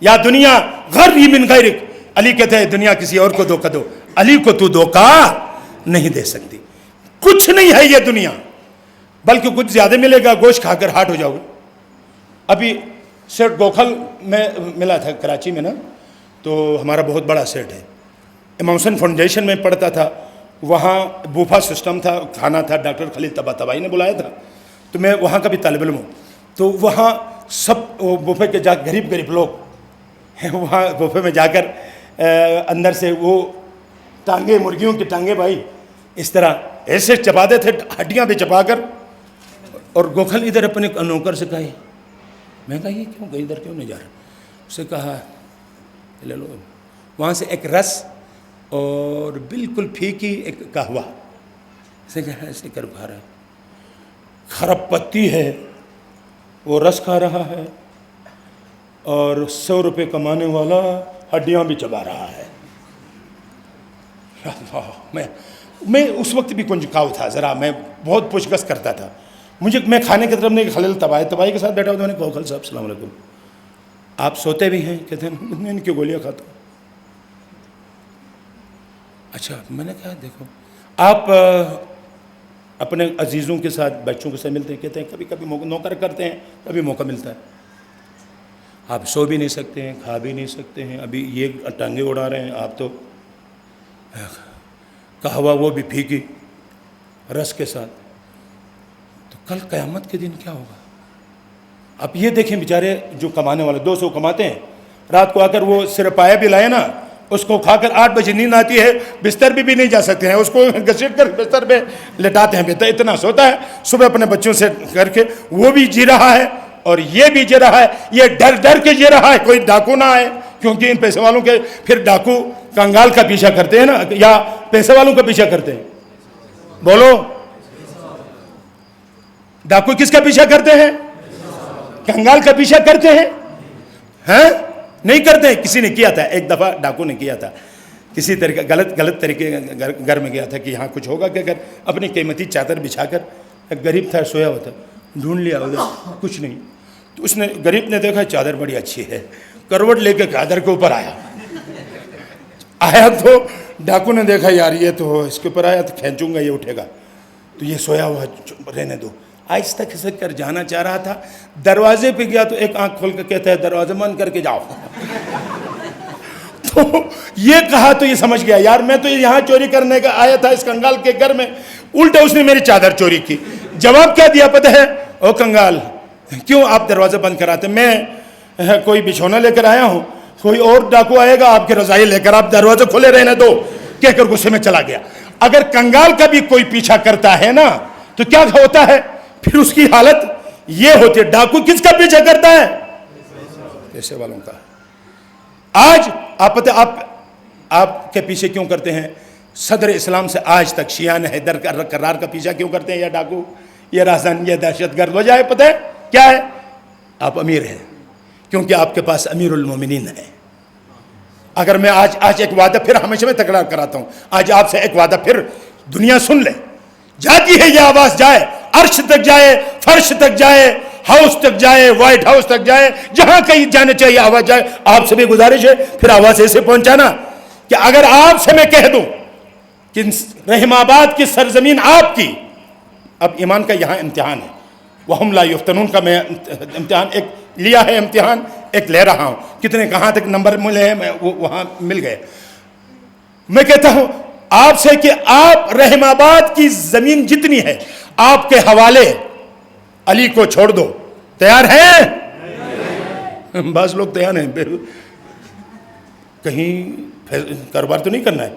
یا دنیا غری من غیرک, علی کہتے ہیں دنیا کسی اور کو دھوکہ دو, علی کو تو دھوکہ نہیں دے سکتی. کچھ نہیں ہے یہ دنیا, بلکہ کچھ زیادہ ملے گا, گوشت کھا کر ہاٹ ہو جاؤ گے. ابھی سیٹ گوکھل میں ملا تھا کراچی میں نا, تو ہمارا بہت بڑا سیٹ ہے. امام حسین فاؤنڈیشن میں پڑھتا تھا, وہاں بوفا سسٹم تھا, کھانا تھا, ڈاکٹر خلیل طباطبائی نے بلایا تھا, تو میں وہاں کا بھی طالب علم ہوں. تو وہاں سب بوفے کے جا غریب لوگ وہاں بوفے میں جا کر اندر سے وہ ٹانگیں, مرغیوں کی ٹانگیں بھائی اس طرح ایسے چباتے تھے, ہڈیاں بھی چبا کر. اور گوکھل ادھر اپنے نوکر سے کہا, میں کہا یہ کیوں ادھر کیوں نہیں جا رہا؟ اسے کہا لے لو. وہاں سے ایک رس اور بالکل پھیکی ایک قہوہ, اسے کہا ایسے کر کھا رہا ہے, خراب پتی ہے, وہ رس کھا رہا ہے, اور 100 روپے کمانے والا ہڈیاں بھی چبا رہا ہے. میں اس وقت بھی کنجکاؤ تھا ذرا, میں بہت پوچھ گچھ کرتا تھا. میں کھانے کی طرف نہیں, خلیل طبائی کے ساتھ بیٹھا ہوں, تو میں نے کہا خلیل صاحب السلام علیکم, آپ سوتے بھی ہیں؟ کہتے ہیں میں ان کی گولیاں کھاتا ہوں. اچھا, میں نے کہا دیکھو آپ اپنے عزیزوں کے ساتھ بچوں کے ساتھ ملتے ہیں؟ کہتے ہیں کبھی کبھی نوکر کرتے ہیں, کبھی موقع ملتا ہے. آپ سو بھی نہیں سکتے ہیں, کھا بھی نہیں سکتے ہیں, ابھی یہ ٹانگیں اڑا رہے ہیں آپ, تو قہوہ وہ بھی پھیکی رس کے ساتھ. تو کل قیامت کے دن کیا ہوگا؟ اب یہ دیکھیں بیچارے جو کمانے والے 200 کماتے ہیں, رات کو آ کر وہ سرپایا بھی لائے نا, اس کو کھا کر 8 بجے نیند آتی ہے, بستر بھی نہیں جا سکتے ہیں, اس کو گھسیٹ کر بستر پہ لٹاتے ہیں, اتنا سوتا ہے. صبح اپنے بچوں سے کر کے وہ بھی جی رہا ہے اور یہ بھی جی رہا ہے, یہ ڈر ڈر کے جی رہا ہے کوئی ڈاکو نہ آئے, کیونکہ ان پیسے والوں کے پھر ڈاکو کنگال کا پیچھا کرتے ہیں نا, یا پیسے والوں کا پیچھا کرتے ہیں؟ بولو, ڈاکو کس کا پیچھا کرتے ہیں؟ کنگال کا پیچھا کرتے ہیں؟ ہاں نہیں کرتے ہیں. کسی نے کیا تھا ایک دفعہ, ڈاکو نے کیا تھا, کسی طریقے غلط طریقے گھر میں گیا تھا کہ یہاں کچھ ہوگا کہ اگر اپنی قیمتی چادر بچھا کر, ایک غریب تھا سویا ہوا تھا, ڈھونڈ لیا ادھر کچھ نہیں, تو اس نے غریب نے دیکھا چادر بڑی اچھی ہے, کروٹ لے کے چادر کے اوپر آیا تو ڈاکو نے دیکھا یار یہ تو اس کے اوپر آیا تو کھینچوں گا یہ اٹھے گا, تو یہ سویا ہوا رہنے دو. آہستہ کھسک کر جانا چاہ رہا تھا, دروازے پہ گیا تو ایک آنکھ کھول کے کہتا ہے دروازہ بند کر کے جاؤ. تو یہ کہا تو یہ سمجھ گیا یار میں تو یہاں چوری کرنے کا آیا تھا اس کنگال کے گھر میں, الٹا اس نے میری چادر چوری کی. جواب کیا دیا پتہ ہے؟ او کنگال کیوں آپ دروازہ بند کراتے, میں کوئی بچھونا لے کر آیا ہوں, کوئی اور ڈاکو آئے گا آپ کے رضائی لے کر, آپ دروازے کھلے رہنے دو, کہہ کر غصے میں چلا گیا. اگر کنگال کا بھی کوئی پیچھا کرتا ہے نا تو کیا ہوتا ہے پھر اس کی حالت یہ ہوتی ہے. ڈاکو کس کا پیچھا کرتا ہے؟ پیسے والوں کا. آج آپ پتہ آپ کے پیچھے کیوں کرتے ہیں؟ صدر اسلام سے آج تک شیعہ نے حیدر کرار کا پیچھا کیوں کرتے ہیں یا ڈاکو؟ یہ رازن، یہ دہشت گرد وجہ ہے پتہ ہے کیا ہے؟ آپ امیر ہیں، کیونکہ آپ کے پاس امیر المومنین ہے۔ اگر میں آج ایک وعدہ پھر ہمیشہ میں تکرار کراتا ہوں، آج آپ سے ایک وعدہ پھر دنیا سن لے، جاتی ہے یہ آواز جائے، عرش تک جائے، فرش تک جائے، ہاؤس تک جائے، وائٹ ہاؤس تک جائے، جہاں کہیں جانے چاہیے آواز جائے۔ آپ سے بھی گزارش ہے پھر آواز ایسے پہنچانا کہ اگر آپ سے میں کہہ دوں کہ رحم آباد کی سرزمین آپ کی، اب ایمان کا یہاں امتحان ہے، وَهُمْ لَا يُفْتَنُونَ کا میں امتحان ایک لیا ہے، امتحان ایک لے رہا ہوں، کتنے کہاں تک نمبر ملے ہیں وہاں مل گئے۔ میں کہتا ہوں آپ سے کہ آپ رحم آباد کی زمین جتنی ہے آپ کے حوالے علی کو چھوڑ دو، تیار ہیں؟ بعض لوگ تیار ہیں، کہیں کاروبار تو نہیں کرنا ہے۔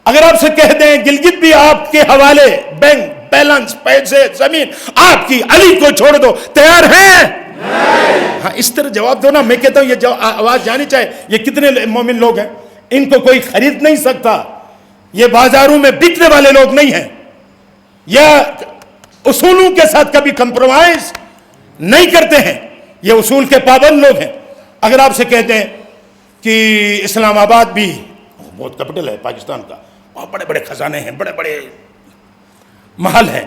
اگر آپ سے کہہ دیں گلگت بھی آپ کے حوالے، بینک بیلنس، پیسے، زمین آپ کی، علی کو چھوڑ دو، تیار ہیں؟ ہاں اس طرح جواب دو نا۔ میں کہتا ہوں یہ آواز جانی چاہے، یہ کتنے مومن لوگ ہیں، ان کو کوئی خرید نہیں سکتا، یہ بازاروں میں بکنے والے لوگ نہیں ہیں، یا اصولوں کے ساتھ کبھی کمپرومائز نہیں کرتے ہیں، یہ اصول کے پابند لوگ ہیں۔ اگر آپ سے کہتے ہیں کہ اسلام آباد بھی بہت کیپٹل ہے پاکستان کا، وہاں بڑے بڑے خزانے ہیں، بڑے بڑے محل ہیں،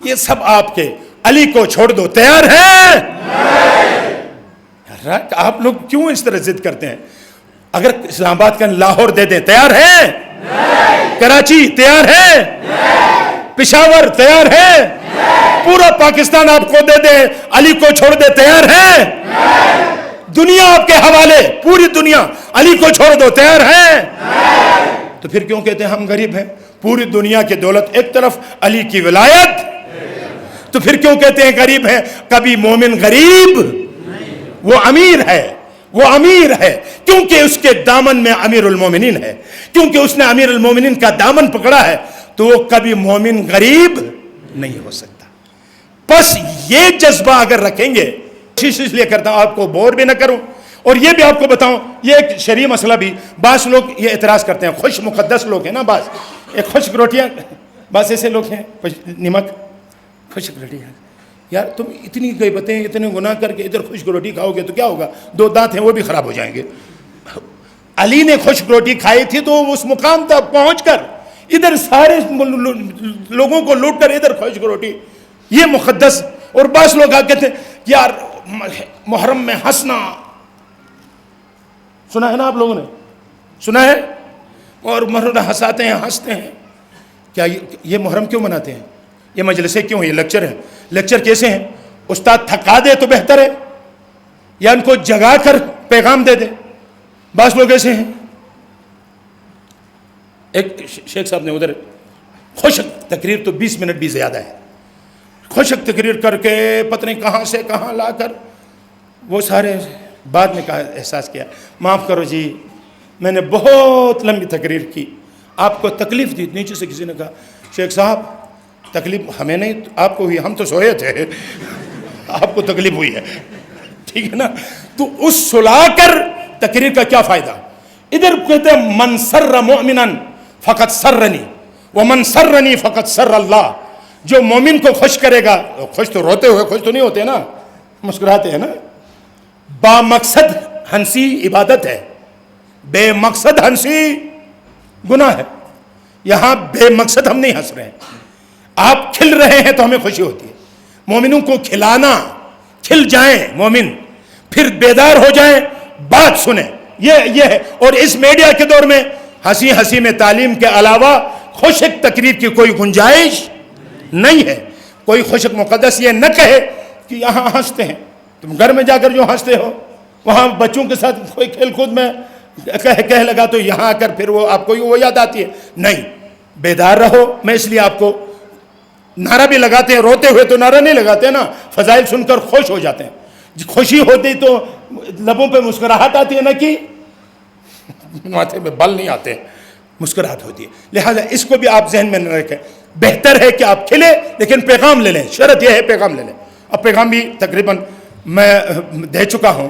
یہ سب آپ کے، علی کو چھوڑ دو، تیار ہیں؟ آپ لوگ کیوں اس طرح ضد کرتے ہیں؟ اگر اسلام آباد کا لاہور دے دیں، تیار ہیں؟ کراچی تیار ہے؟ پشاور تیار ہے؟ پورا پاکستان آپ کو دے دے، علی کو چھوڑ دے، تیار ہے؟ دنیا آپ کے حوالے، پوری دنیا، علی کو چھوڑ دو، تیار ہے؟ تو پھر کیوں کہتے ہیں ہم غریب ہیں؟ پوری دنیا کی دولت ایک طرف، علی کی ولایت، تو پھر کیوں کہتے ہیں غریب ہیں؟ کبھی مومن غریب، وہ امیر ہے، وہ امیر ہے کیونکہ اس کے دامن میں امیر المومنین ہے، کیونکہ اس نے امیر المومنین کا دامن پکڑا ہے، تو وہ کبھی مومن غریب نہیں ہو سکتا۔ بس یہ جذبہ اگر رکھیں گے، کوشش اس لیے کرتا ہوں آپ کو بور بھی نہ کروں، اور یہ بھی آپ کو بتاؤں، یہ ایک شرعی مسئلہ بھی، بعض لوگ یہ اعتراض کرتے ہیں، خوش مقدس لوگ ہیں نا، بعض ایک خشک روٹیاں، بعض ایسے لوگ ہیں نمک خشک روٹیاں، یار تم اتنی غیبتیں، اتنے گناہ کر کے ادھر خشک روٹی کھاؤ گے تو کیا ہوگا؟ دو دانت ہیں وہ بھی خراب ہو جائیں گے۔ علی نے خشک روٹی کھائی تھی تو اس مقام تک پہنچ کر ادھر سارے لوگوں کو لوٹ کر ادھر خشک روٹی، یہ مقدس۔ اور بعض لوگ آ کہتے ہیں یار محرم میں ہنسنا، سنا ہے نا آپ لوگوں نے، سنا ہے؟ اور محرم ہنساتے ہیں، ہنستے ہیں۔ کیا یہ محرم کیوں مناتے ہیں؟ یہ مجلسیں کیوں ہیں؟ یہ لیکچر ہیں، لیکچر کیسے ہیں؟ استاد تھکا دے تو بہتر ہے، یا ان کو جگا کر پیغام دے دے؟ بعض لوگ ایسے ہیں، ایک شیخ صاحب نے ادھر خشک تقریر تو 20 منٹ بھی زیادہ ہے، خشک تقریر کر کے پتہ نہیں کہاں سے کہاں لا کر، وہ سارے بعد میں کہا، احساس کیا معاف کرو جی میں نے بہت لمبی تقریر کی، آپ کو تکلیف دی۔ نیچے سے کسی نے کہا شیخ صاحب تکلیف ہمیں نہیں، آپ کو ہوئی، ہم تو سوئے تھے، آپ کو تکلیف ہوئی ہے، ٹھیک ہے نا؟ تو اس سلا کر تقریر کا کیا فائدہ؟ ادھر کہتے ہیں من سر مؤمنا فقط سرنی ومن سرنی فقط سر اللہ، جو مومن کو خوش کرے گا، خوش تو روتے ہوئے خوش تو نہیں ہوتے نا، مسکراتے ہیں نا۔ با مقصد ہنسی عبادت ہے، بے مقصد ہنسی گناہ ہے۔ یہاں بے مقصد ہم نہیں ہنس رہے ہیں، آپ کھل رہے ہیں تو ہمیں خوشی ہوتی ہے۔ مومنوں کو کھلانا، کھل جائیں مومن، پھر بیدار ہو جائیں، بات سنیں، یہ ہے۔ اور اس میڈیا کے دور میں ہنسی ہنسی میں تعلیم کے علاوہ خشک تقریر کی کوئی گنجائش نہیں ہے۔ کوئی خشک مقدس یہ نہ کہے کہ یہاں ہنستے ہیں، تم گھر میں جا کر جو ہنستے ہو، وہاں بچوں کے ساتھ کوئی کھیل کود میں کہہ لگا تو یہاں آ کر پھر وہ آپ کو وہ یاد آتی ہے، نہیں، بیدار رہو۔ میں اس لیے آپ کو نعرہ بھی لگاتے ہیں، روتے ہوئے تو نعرہ نہیں لگاتے نا، فضائل سن کر خوش ہو جاتے ہیں، خوشی ہوتی تو لبوں پہ مسکراہٹ آتی ہے نا، کہ ماتھے میں بل نہیں آتے، مسکراہٹ ہوتی ہے۔ لہٰذا اس کو بھی آپ ذہن میں نہ رکھیں، بہتر ہے کہ آپ کھلے لیکن پیغام لے لیں، شرط یہ ہے پیغام لے لیں۔ اب پیغام بھی تقریباً میں دے چکا ہوں،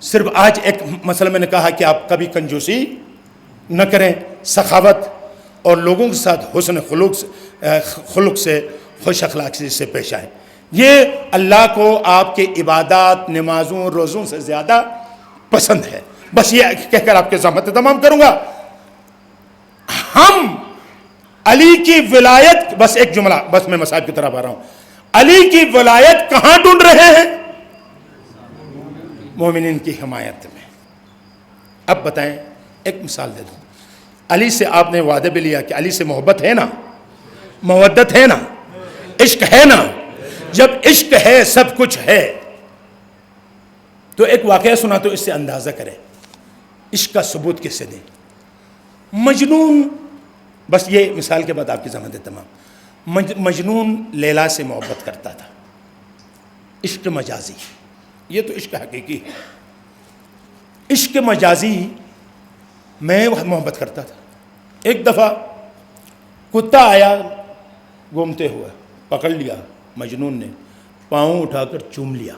صرف آج ایک مسئلہ میں نے کہا کہ آپ کبھی کنجوسی نہ کریں، سخاوت اور لوگوں کے ساتھ حسن خلق سے خوش اخلاقی سے پیش آئیں. یہ اللہ کو آپ کے عبادات، نمازوں، روزوں سے زیادہ پسند ہے. بس یہ کہہ کر آپ کے سامنے تمام کروں گا. ہم علی کی ولایت، بس ایک جملہ، بس میں مسائل کی طرف آ رہا ہوں. علی کی ولایت کہاں ڈھونڈ رہے ہیں؟ مومنین کی حمایت میں. اب بتائیں، ایک مثال دے دوں. علی سے آپ نے وعدہ بھی لیا کہ علی سے محبت ہے نا، مودت ہے نا، عشق ہے نا. جب عشق ہے، سب کچھ ہے، تو ایک واقعہ سنا تو اس سے اندازہ کریں عشق کا ثبوت کس سے دیں. مجنون، بس یہ مثال کے بعد آپ کی ضمانت تمام. مجنون لیلا سے محبت کرتا تھا. عشق مجازی، یہ تو عشق حقیقی ہے. عشق مجازی میں محبت کرتا تھا. ایک دفعہ کتا آیا گھومتے ہوئے، پکڑ لیا مجنون نے، پاؤں اٹھا کر چوم لیا.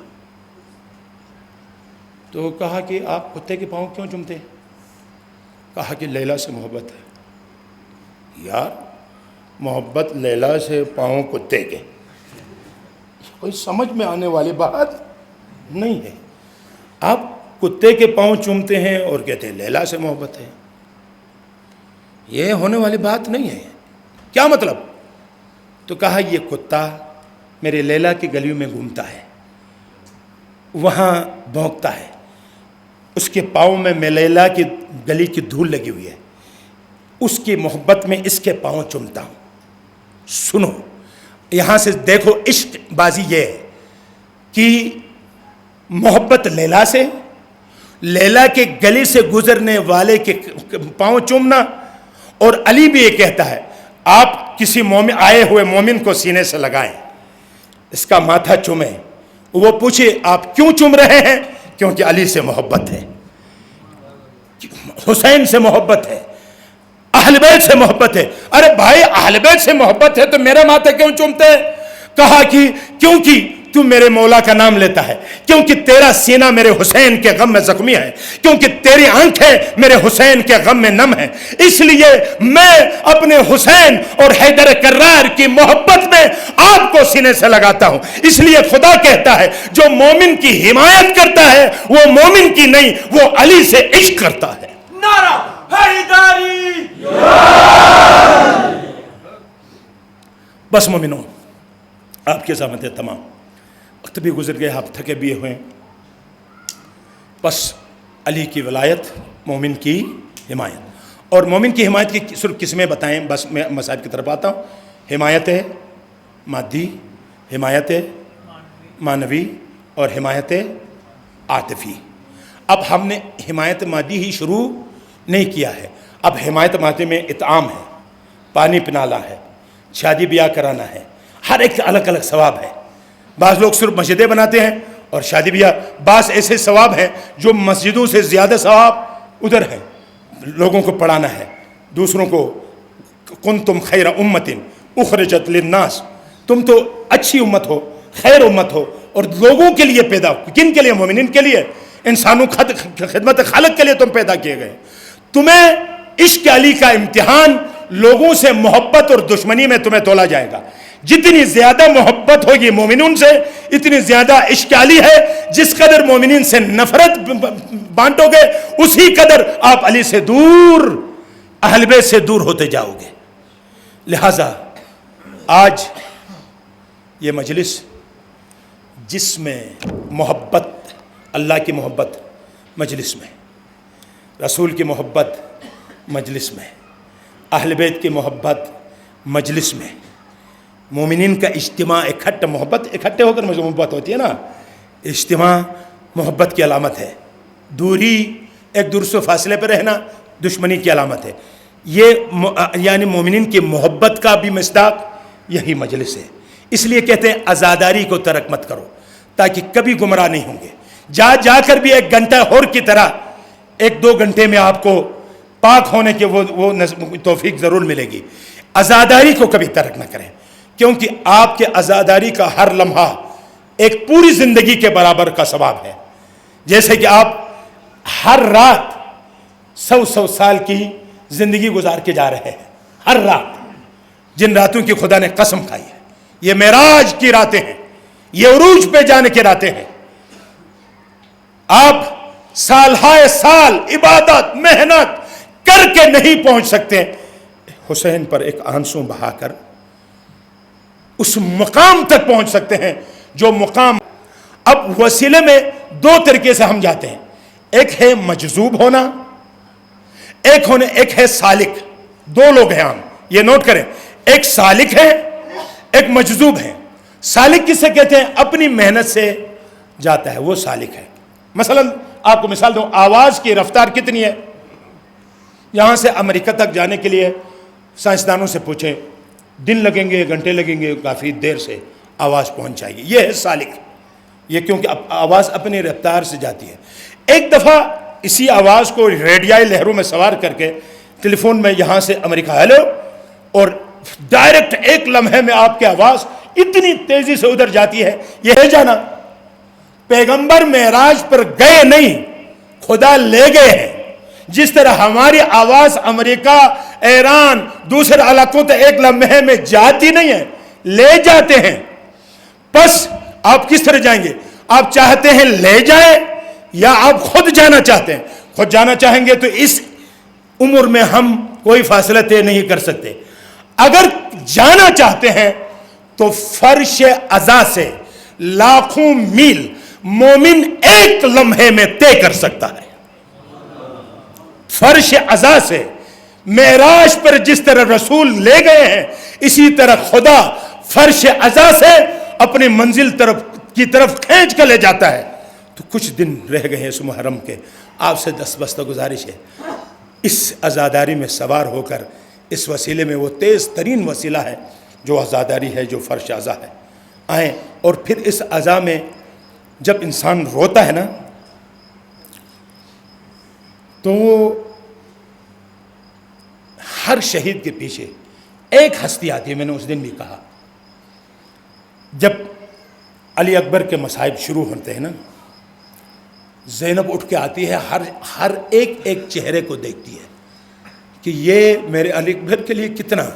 تو کہا کہ آپ کتے کے پاؤں کیوں چومتے ہیں؟ کہا کہ لیلا سے محبت ہے. یار، محبت لیلا سے، پاؤں کتے کے، کوئی سمجھ میں آنے والی بات نہیں ہے. آپ کتے کے پاؤں چومتے ہیں اور کہتے ہیں لیلا سے محبت ہے. یہ ہونے والی بات نہیں ہے. کیا مطلب؟ تو کہا یہ کتا میرے لیلا کی گلیوں میں گھومتا ہے، وہاں بھونکتا ہے، اس کے پاؤں میں لیلا کی گلی کی دھول لگی ہوئی ہے، اس کی محبت میں اس کے پاؤں چومتا ہوں. سنو، یہاں سے دیکھو عشق بازی یہ ہے کہ محبت لیلا سے، لیلا کے گلی سے گزرنے والے کے پاؤں چومنا. اور علی بھی یہ کہتا ہے آپ کسی مومن، آئے ہوئے مومن کو سینے سے لگائیں، اس کا ماتھا چومیں. وہ پوچھے آپ کیوں چوم رہے ہیں؟ کیونکہ علی سے محبت ہے، حسین سے محبت ہے، اہل بیت سے محبت ہے. ارے بھائی، اہل بیت سے محبت ہے تو میرا ماتھا کیوں چومتے ہیں؟ کہا کہ کیونکہ تو میرے مولا کا نام لیتا ہے، کیونکہ تیرا سینہ میرے حسین کے غم میں زخمی ہے، کیونکہ تیری آنکھیں میرے حسین کے غم میں نم ہیں، اس لیے میں اپنے حسین اور حیدر کرار کی محبت میں آپ کو سینے سے لگاتا ہوں. اس لیے خدا کہتا ہے جو مومن کی حمایت کرتا ہے وہ مومن کی نہیں، وہ علی سے عشق کرتا ہے. نعرہ حیدری. بس مومنوں، آپ کے سامنے تمام. وقت بھی گزر گئے، آپ تھکے بھی ہوئے. بس علی کی ولایت، مومن کی حمایت. اور مومن کی حمایت کی صرف قسمیں بتائیں، بس میں مسائل کی طرف آتا ہوں. حمایت مادی، حمایت معنوی اور حمایت عاطفی. اب ہم نے حمایت مادی ہی شروع نہیں کیا ہے. اب حمایت مادی میں اطعام ہے، پانی پنانا ہے، شادی بیاہ کرانا ہے، ہر ایک الگ الگ ثواب ہے. بعض لوگ صرف مسجدیں بناتے ہیں اور شادی بیاہ. بعض ایسے ثواب ہیں جو مسجدوں سے زیادہ ثواب ادھر ہے، لوگوں کو پڑھانا ہے، دوسروں کو. کنتم خیر امت اخرجت للناس، تم تو اچھی امت ہو، خیر امت ہو، اور لوگوں کے لیے پیدا. کن کے لیے؟ مومنین کے لیے، انسانوں خدمت خالق کے لیے تم پیدا کیے گئے. تمہیں عشق علی کا امتحان لوگوں سے محبت اور دشمنی میں تمہیں تولا جائے گا. جتنی زیادہ محبت ہوگی مومنین سے، اتنی زیادہ عشق علی ہے. جس قدر مومنین سے نفرت بانٹو گے، اسی قدر آپ علی سے دور، اہل بیت سے دور ہوتے جاؤ گے. لہذا آج یہ مجلس جس میں محبت، اللہ کی محبت مجلس میں، رسول کی محبت مجلس میں، اہل بیت کی محبت مجلس میں، مومنین کا اجتماع، اکٹھا محبت، اکٹھے ہو کر محبت ہوتی ہے نا. اجتماع محبت کی علامت ہے. دوری، ایک دوسرے فاصلے پر رہنا دشمنی کی علامت ہے. یہ یعنی مومنین کی محبت کا بھی مصداق یہی مجلس ہے. اس لیے کہتے ہیں عزاداری کو ترک مت کرو تاکہ کبھی گمراہ نہیں ہوں گے. جا کر بھی ایک گھنٹہ اور کی طرح 1-2 گھنٹے میں آپ کو پاک ہونے کے وہ توفیق ضرور ملے گی. عزاداری کو کبھی ترک نہ کریں، کیونکہ آپ کے عزاداری کا ہر لمحہ ایک پوری زندگی کے برابر کا ثواب ہے. جیسے کہ آپ ہر رات 100 سال کی زندگی گزار کے جا رہے ہیں. ہر رات، جن راتوں کی خدا نے قسم کھائی ہے، یہ معراج کی راتیں ہیں، یہ عروج پہ جانے کی راتیں ہیں. آپ سال ہائے سال عبادت محنت کر کے نہیں پہنچ سکتے. حسین پر ایک آنسو بہا کر اس مقام تک پہنچ سکتے ہیں جو مقام. اب وسیلے میں دو طریقے سے ہم جاتے ہیں، ایک ہے مجذوب ہونا، ایک ہے سالک. دو لوگ ہیں، ہم یہ نوٹ کریں، ایک سالک ہے ایک مجذوب ہے. سالک کسے کہتے ہیں؟ اپنی محنت سے جاتا ہے، وہ سالک ہے. مثلا آپ کو مثال دوں، آواز کی رفتار کتنی ہے؟ یہاں سے امریکہ تک جانے کے لیے سائنسدانوں سے پوچھیں، دن لگیں گے گھنٹے لگیں گے، کافی دیر سے آواز پہنچ جائے گی. یہ ہے سالک، یہ کیونکہ آواز اپنی رفتار سے جاتی ہے. ایک دفعہ اسی آواز کو ریڈیائی لہروں میں سوار کر کے ٹیلی فون میں یہاں سے امریکہ ہیلو، اور ڈائریکٹ ایک لمحے میں آپ کی آواز اتنی تیزی سے ادھر جاتی ہے. یہ ہے جانا. پیغمبر معراج پر گئے نہیں، خدا لے گئے ہیں. جس طرح ہماری آواز امریکہ، ایران، دوسرے علاقوں تک ایک لمحے میں جاتی نہیں ہے، لے جاتے ہیں. بس آپ کس طرح جائیں گے؟ آپ چاہتے ہیں لے جائیں یا آپ خود جانا چاہتے ہیں؟ خود جانا چاہیں گے تو اس عمر میں ہم کوئی فاصلہ طے نہیں کر سکتے. اگر جانا چاہتے ہیں تو فرش عزا سے لاکھوں میل مومن ایک لمحے میں طے کر سکتا ہے. فرش عزا سے معراج پر جس طرح رسول لے گئے ہیں، اسی طرح خدا فرش عزا سے اپنی منزل کی طرف کھینچ کر لے جاتا ہے. تو کچھ دن رہ گئے ہیں اس محرم کے، آپ سے دستبستہ گزارش ہے، اس عزاداری میں سوار ہو کر اس وسیلے میں، وہ تیز ترین وسیلہ ہے جو عزاداری ہے، جو فرش عزا ہے، آئیں. اور پھر اس عزا میں جب انسان روتا ہے نا تو ہر شہید کے پیچھے ایک ہستی آتی ہے. میں نے اس دن بھی کہا، جب علی اکبر کے مصائب شروع ہوتے ہیں نا، زینب اٹھ کے آتی ہے، ہر ایک چہرے کو دیکھتی ہے کہ یہ میرے علی اکبر کے لیے کتنا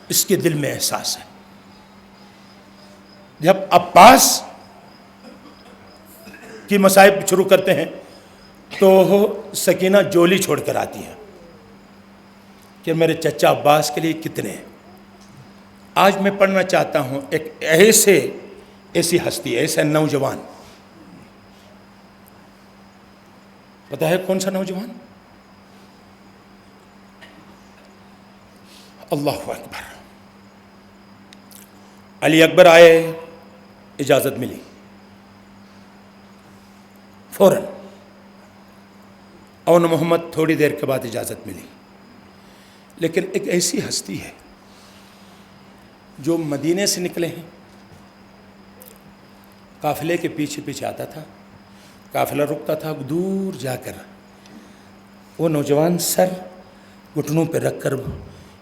اس کے دل میں احساس ہے. جب عباس کی مصائب شروع کرتے ہیں تو سکینہ جولی چھوڑ کر آتی ہے کہ میرے چچا عباس کے لیے کتنے ہیں. آج میں پڑھنا چاہتا ہوں ایک ایسی ہستی، ایسا نوجوان. پتا ہے کون سا نوجوان؟ اللہ اکبر. علی اکبر آئے، اجازت ملی فوراً. اون محمد تھوڑی دیر کے بعد اجازت ملی. لیکن ایک ایسی ہستی ہے جو مدینے سے نکلے ہیں، قافلے کے پیچھے پیچھے آتا تھا، قافلہ رکتا تھا، دور جا کر وہ نوجوان سر گھٹنوں پہ رکھ کر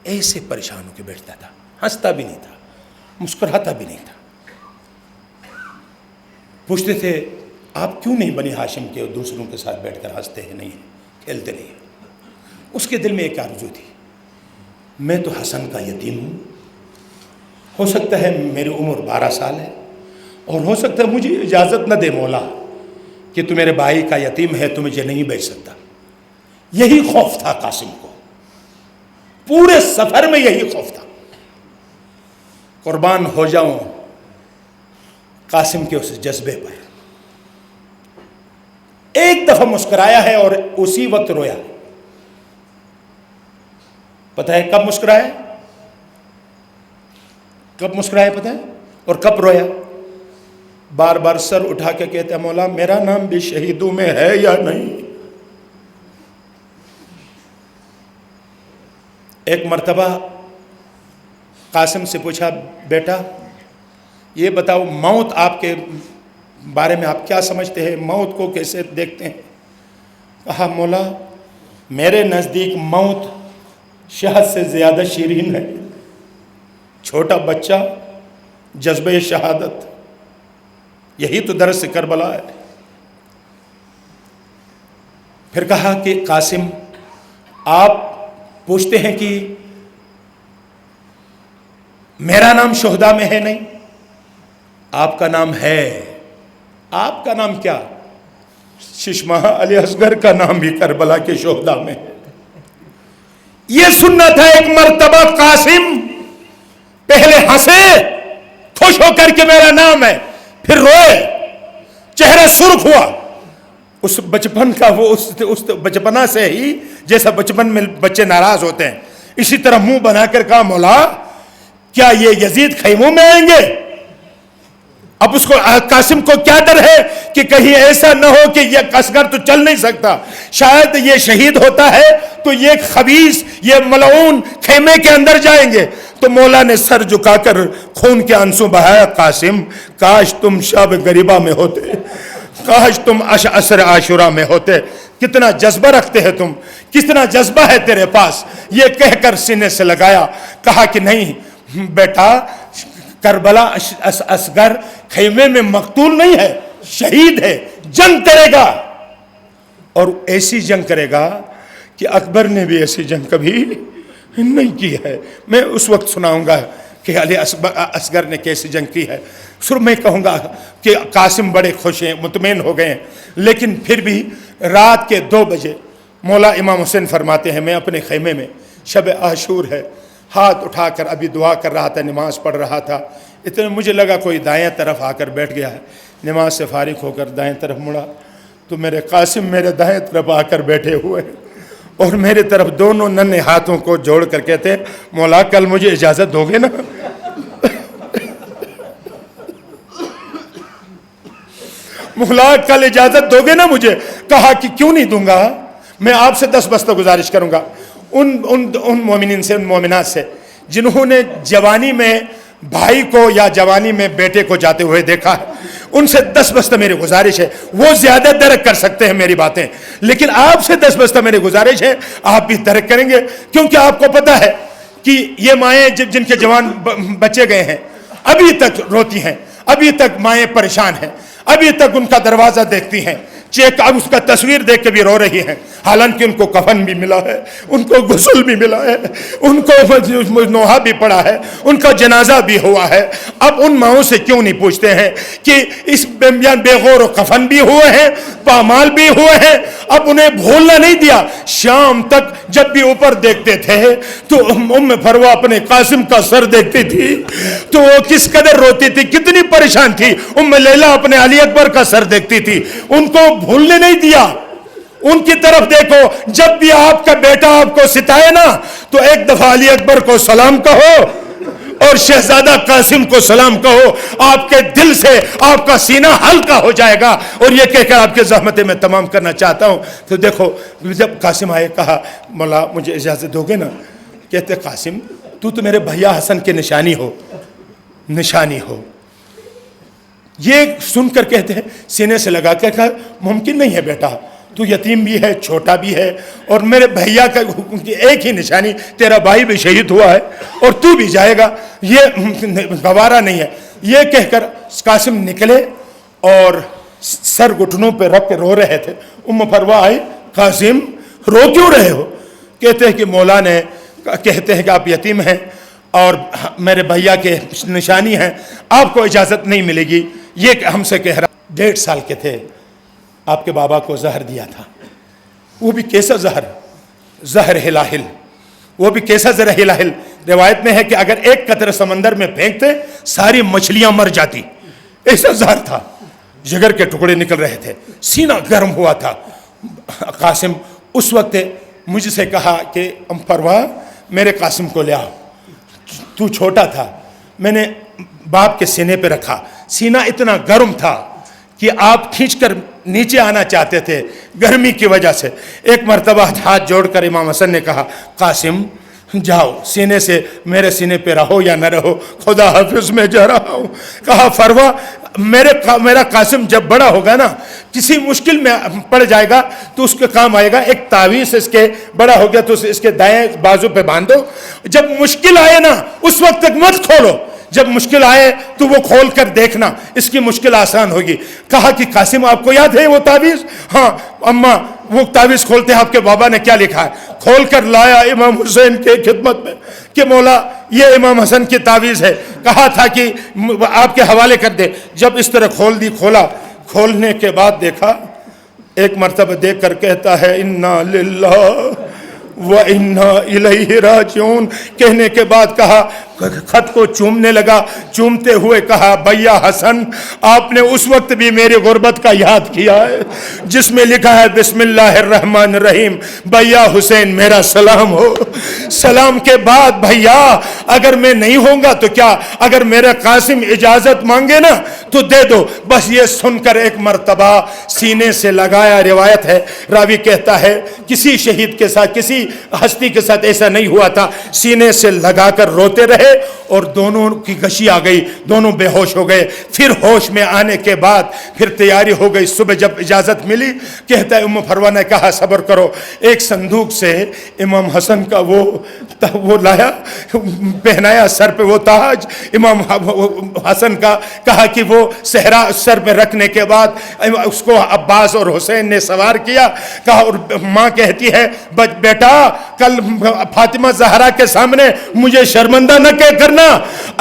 ایسے پریشان ہو کے بیٹھتا تھا. ہنستا بھی نہیں تھا، مسکراتا بھی نہیں تھا. پوچھتے تھے آپ کیوں نہیں بنی ہاشم کے اور دوسروں کے ساتھ بیٹھ کر ہنستے ہیں، نہیں کھیلتے نہیں ہیں؟ اس کے دل میں ایک آرزو تھی، میں تو حسن کا یتیم ہوں، ہو سکتا ہے میری عمر 12 سال ہے، اور ہو سکتا ہے مجھے اجازت نہ دے مولا کہ تو میرے بھائی کا یتیم ہے، تو مجھے نہیں بیچ سکتا. یہی خوف تھا قاسم کو، پورے سفر میں یہی خوف تھا. قربان ہو جاؤں قاسم کے اس جذبے پر. ایک دفعہ مسکرایا ہے اور اسی وقت رویا. پتہ ہے کب مسکرایا؟ کب مسکرایا پتہ ہے؟ اور کب رویا؟ بار بار سر اٹھا کے کہتے ہیں مولا میرا نام بھی شہیدوں میں ہے یا نہیں. ایک مرتبہ قاسم سے پوچھا بیٹا یہ بتاؤ موت آپ کے بارے میں آپ کیا سمجھتے ہیں، موت کو کیسے دیکھتے ہیں؟ کہا مولا میرے نزدیک موت شہد سے زیادہ شیرین ہے. چھوٹا بچہ، جذبہ شہادت، یہی تو درس کربلا ہے. پھر کہا کہ قاسم آپ پوچھتے ہیں کہ میرا نام شہداء میں ہے؟ نہیں. آپ کا نام ہے، آپ کا نام کیا؟ ششمہ علی اصغر کا نام بھی کربلا کے شہداء میں ہے۔ یہ سننا تھا ایک مرتبہ قاسم پہلے ہنسے خوش ہو کر کے میرا نام ہے، پھر روئے، چہرہ سرخ ہوا۔ اس بچپن کا وہ اس بچپنا سے ہی جیسا بچپن میں بچے ناراض ہوتے ہیں، اسی طرح منہ بنا کر کہا مولا کیا یہ یزید خیموں میں آئیں گے؟ اب اس کو قاسم کو کیا ڈر ہے کہ کہیں ایسا نہ ہو کہ یہ اصغر تو چل نہیں سکتا، شاید یہ شہید ہوتا ہے تو یہ خبیث یہ ملعون خیمے کے اندر جائیں گے۔ تو مولا نے سر جھکا کر خون کے آنسو بہایا، قاسم کاش تم شب غریبہ میں ہوتے، کاش تم عصر عاشورہ میں ہوتے۔ کتنا جذبہ رکھتے ہیں تم، کتنا جذبہ ہے تیرے پاس۔ یہ کہہ کر سینے سے لگایا، کہا کہ نہیں بیٹا، کربلا اصغر خیمے میں مقتول نہیں ہے، شہید ہے، جنگ کرے گا، اور ایسی جنگ کرے گا کہ اکبر نے بھی ایسی جنگ کبھی نہیں کی ہے۔ میں اس وقت سناؤں گا کہ علی اصغر نے کیسی جنگ کی ہے، پھر میں کہوں گا کہ قاسم بڑے خوش ہیں، مطمئن ہو گئے ہیں۔ لیکن پھر بھی رات کے 2 بجے مولا امام حسین فرماتے ہیں میں اپنے خیمے میں، شب عاشور ہے، ہاتھ اٹھا کر ابھی دعا کر رہا تھا، نماز پڑھ رہا تھا، اتنے مجھے لگا کوئی دائیں طرف آ کر بیٹھ گیا ہے۔ نماز سے فارغ ہو کر دائیں طرف مڑا تو میرے قاسم میرے دائیں طرف آ کر بیٹھے ہوئے ہیں، اور میرے طرف دونوں ننھے ہاتھوں کو جوڑ کر کہتے ہیں مولا کل مجھے اجازت دو گے نا؟ مولا کل اجازت دو گے نا مجھے؟ کہا کہ کیوں نہیں دوں گا، میں آپ سے دستبستہ گزارش کروں گا ان مومنین سے، ان مومنات سے جنہوں نے جوانی میں بھائی کو یا جوانی میں بیٹے کو جاتے ہوئے دیکھا ہے، ان سے دستبستہ میری گزارش ہے، وہ زیادہ درک کر سکتے ہیں میری باتیں، لیکن آپ سے دستبستہ میری گزارش ہے آپ بھی درک کریں گے، کیونکہ آپ کو پتہ ہے کہ یہ مائیں جن کے جوان بچے گئے ہیں ابھی تک روتی ہیں، ابھی تک مائیں پریشان ہیں، ابھی تک ان کا دروازہ دیکھتی ہیں، چیک اب اس کا تصویر دیکھ کے بھی رو رہی ہیں، حالانکہ ان کو کفن بھی ملا ہے، ان کو غسل بھی ملا ہے، ان کو نوحہ بھی پڑا ہے، ان کا جنازہ بھی ہوا ہے۔ اب ان ماؤں سے کیوں نہیں پوچھتے ہیں کہ اس بے غور و کفن بھی ہوئے ہیں، پامال بھی ہوئے ہیں، اب انہیں بھولنا نہیں دیا۔ شام تک جب بھی اوپر دیکھتے تھے تو ام فروہ اپنے قاسم کا سر دیکھتی تھی تو وہ کس قدر روتی تھی، کتنی پریشان تھی۔ ام لیلہ اپنے علی اکبر کا سر دیکھتی تھی، ان کو بھولنے نہیں دیا۔ ان کی طرف دیکھو، جب بھی آپ کا بیٹا آپ کو ستائے نا تو ایک دفعہ علی اکبر کو سلام کہو اور شہزادہ قاسم کو سلام کہو، آپ کے دل سے آپ کا سینہ ہلکا ہو جائے گا۔ اور یہ کہہ کر آپ کے زحمتیں میں تمام کرنا چاہتا ہوں۔ تو دیکھو جب قاسم آئے کہا مولا مجھے اجازت دو گے نا؟ کہتے قاسم تو میرے بھیا حسن کے نشانی ہو۔ یہ سن کر کہتے ہیں سینے سے لگا کر کہا ممکن نہیں ہے بیٹا، تو یتیم بھی ہے، چھوٹا بھی ہے، اور میرے بھیا کا ایک ہی نشانی، تیرا بھائی بھی شہید ہوا ہے اور تو بھی جائے گا، یہ گوارا نہیں ہے۔ یہ کہہ کر قاسم نکلے اور سر گھٹنوں پہ رکھ کے رو رہے تھے۔ ام فروہ آئی، قاسم رو کیوں رہے ہو؟ کہتے ہیں کہ مولا نے کہتے ہیں کہ آپ یتیم ہیں اور میرے بھیا کے نشانی ہیں، آپ کو اجازت نہیں ملے گی۔ یہ ہم سے کہہ رہا 1.5 سال کے تھے، آپ کے بابا کو زہر دیا تھا، وہ بھی کیسا زہر ہلاہل، وہ بھی کیسا زہر ہلاہل۔ روایت میں ہے کہ اگر ایک قطرہ سمندر میں پھینکتے ساری مچھلیاں مر جاتی، ایسا زہر تھا، جگر کے ٹکڑے نکل رہے تھے، سینہ گرم ہوا تھا۔ قاسم اس وقت مجھ سے کہا کہ ام فروہ میرے قاسم کو لے آؤ، تو چھوٹا تھا، میں نے باپ کے سینے پہ رکھا، سینہ اتنا گرم تھا کہ آپ کھینچ کر نیچے آنا چاہتے تھے گرمی کی وجہ سے۔ ایک مرتبہ ہاتھ جوڑ کر امام حسن نے کہا قاسم جاؤ، سینے سے میرے سینے پہ رہو یا نہ رہو، خدا حافظ میں جا رہا ہوں۔ کہا فروہ میرا قاسم جب بڑا ہوگا نا، کسی مشکل میں پڑ جائے گا تو اس کے کام آئے گا، ایک تعویذ اس کے بڑا ہو گیا تو اس کے دائیں بازو پہ باندھو، جب مشکل آئے نا اس وقت تک مت کھولو، جب مشکل آئے تو وہ کھول کر دیکھنا، اس کی مشکل آسان ہوگی۔ کہا کہ قاسم آپ کو یاد ہے وہ تعویذ؟ ہاں اماں وہ تعویذ کھولتے ہیں آپ کے بابا نے کیا لکھا ہے، کھول کر لایا امام حسین کے خدمت میں، کہ مولا یہ امام حسن کی تعویذ ہے، کہا تھا کہ آپ کے حوالے کر دے. جب اس طرح کھولنے کے بعد دیکھا، ایک مرتبہ دیکھ کر کہتا ہے انا للہ وَإِنَّا إِلَيْهِ رَاجِعُونَ. کہنے کے بعد کہا، خط کو چومنے لگا، چومتے ہوئے کہا بھیا حسن آپ نے اس وقت بھی میری غربت کا یاد کیا ہے جس میں لکھا ہے بسم اللہ الرحمن الرحیم. بھیا حسین میرا سلام ہو. سلام کے بعد بھیا اگر میں نہیں ہوں گا تو کیا، اگر میرے قاسم اجازت مانگے نا تو دے دو. بس یہ سن کر ایک مرتبہ سینے سے لگایا. روایت ہے، راوی کہتا ہے کسی شہید کے ساتھ، کسی ہستی کے ساتھ ایسا نہیں ہوا تھا. سینے سے لگا کر روتے رہے اور دونوں کی غشی آ گئی، دونوں بے ہوش ہو گئے. پھر ہوش میں آنے کے بعد پھر تیاری ہو گئی. صبح جب اجازت ملی کہتا ہے ام فروہ نے کہا صبر کرو. ایک صندوق سے امام حسن کا وہ لایا، پہنایا سر پہ وہ تاج امام حسن کا. کہا کہ وہ صحرا سر پہ رکھنے کے بعد اس کو عباس اور حسین نے سوار کیا. کہا اور ماں کہتی ہے بیٹا کل فاطمہ زہرا کے سامنے مجھے شرمندہ نہ کرنا،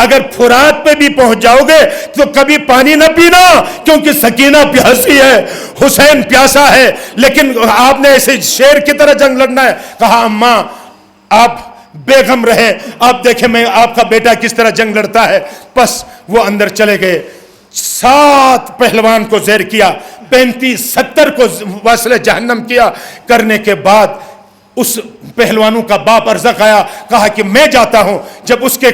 اگر فرات پہ بھی پہنچ جاؤ گے تو کبھی پانی نہ پینا کیونکہ سکینہ پیاسی ہے، حسین پیاسا ہے، لیکن آپ نے ایسے شیر کی طرح جنگ لڑنا ہے. کہا اماں آپ بے غم رہے، آپ دیکھیں میں آپ کا بیٹا کس طرح جنگ لڑتا ہے. بس وہ اندر چلے گئے. 7 پہلوان کو زیر کیا، 35-70 کو وصل جہنم کیا. کرنے کے بعد اس پہلوانوں کا باپ ارزق آیا، کہا کہ میں جاتا ہوں. جب اس کے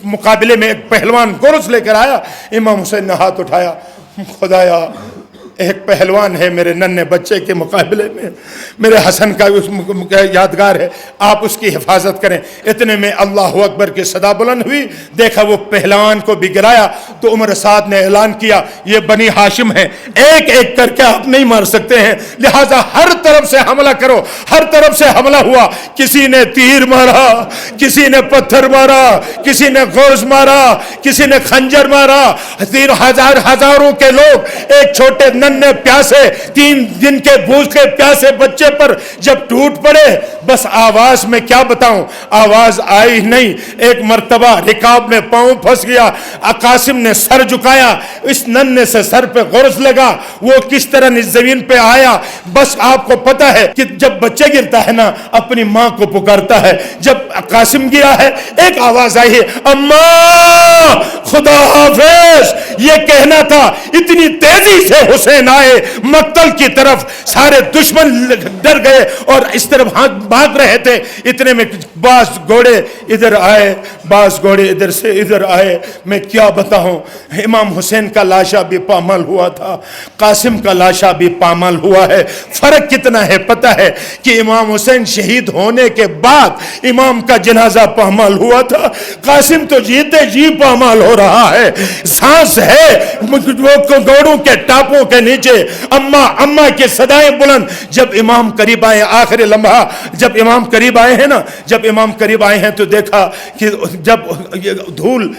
مقابلے میں ایک پہلوان گرز لے کر آیا، امام حسین نے ہاتھ اٹھایا، خدایا ایک پہلوان ہے میرے ننھے بچے کے مقابلے میں، میرے حسن کا یادگار ہے، آپ اس کی حفاظت کریں. اتنے میں اللہ اکبر کی صدا بلند ہوئی. دیکھا وہ پہلوان کو بھی گرایا تو عمر سعد نے اعلان کیا یہ بنی ہاشم ہے، ایک ایک کر کے آپ نہیں مار سکتے ہیں، لہذا ہر طرف سے حملہ کرو. ہر طرف سے حملہ ہوا. کسی نے تیر مارا، کسی نے پتھر مارا، کسی نے گرز مارا، کسی نے خنجر مارا. ہزاروں کے لوگ ایک چھوٹے ننھے پیاسے 3 دن کے بھوکے پیاسے بچے پر جب ٹوٹ پڑے، بس آواز میں کیا بتاؤں، آواز آئی نہیں. ایک مرتبہ رکاب میں پاؤں پھنس گیا. قاسم نے سر جھکایا، اس ننھے سے سر پہ غرز لگا، وہ کس طرح زمین پہ آیا. بس آپ کو پتا ہے کہ جب بچہ گرتا ہے نا اپنی ماں کو پکارتا ہے. جب قاسم گرا ہے ایک آواز آئی ہے اماں خدا حافظ. یہ کہنا تھا، اتنی تیزی سے حسین آئے مقتل کی طرف، سارے دشمن ڈر گئے اور اس طرف بھاگ رہے تھے. اتنے میں بعض گھوڑے ادھر آئے، بعض گھوڑے ادھر سے ادھر آئے. میں کیا بتاؤں، امام حسین کا لاشا بھی پامال ہوا تھا، قاسم کا لاشا بھی پامال ہوا ہے. فرق کتنا ہے پتہ ہے کہ امام حسین شہید ہونے کے بعد امام کا جنازہ پامال ہوا تھا. قاسم تو جیتے جی پامال ہو رہا ہے، سانس ہے وہ گھوڑوں کے ٹاپوں کے نیچے. اماں اماں کی صدائیں بلند. جب امام قریب آئے، آخری لمحہ جب امام قریب آئے ہیں نا، جب امام قریب آئے ہیں تو دیکھا کہ جب دھول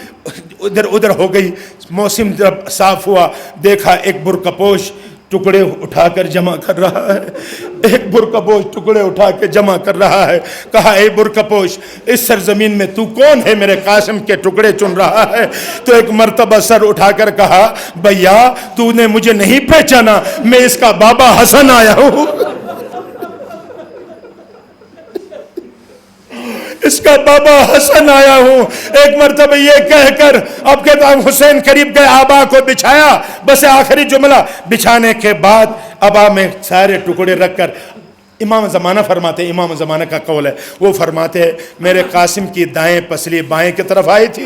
ادھر ہو گئی، موسم جب صاف ہوا، دیکھا ایک برقپوش ٹکڑے اٹھا کر جمع کر رہا ہے. ایک برقپوش ٹکڑے اٹھا کے جمع کر رہا ہے. کہا اے برقپوش اس سرزمین میں تو کون ہے میرے قاسم کے ٹکڑے چن رہا ہے؟ تو ایک مرتبہ سر اٹھا کر کہا بھیا تو نے مجھے نہیں پہچانا، میں اس کا بابا حسن آیا ہوں. اس کا بابا حسن آیا ہوں. ایک مرتبہ یہ کہہ کر اب کہتا ہوں حسین قریب گئے، آبا کو بچھایا. بس آخری جملہ بچھانے کے بعد ابا میں سارے ٹکڑے رکھ کر امام زمانہ فرماتے ہیں، امام زمانہ کا قول ہے، وہ فرماتے ہیں میرے قاسم کی دائیں پسلی بائیں کی طرف آئی تھی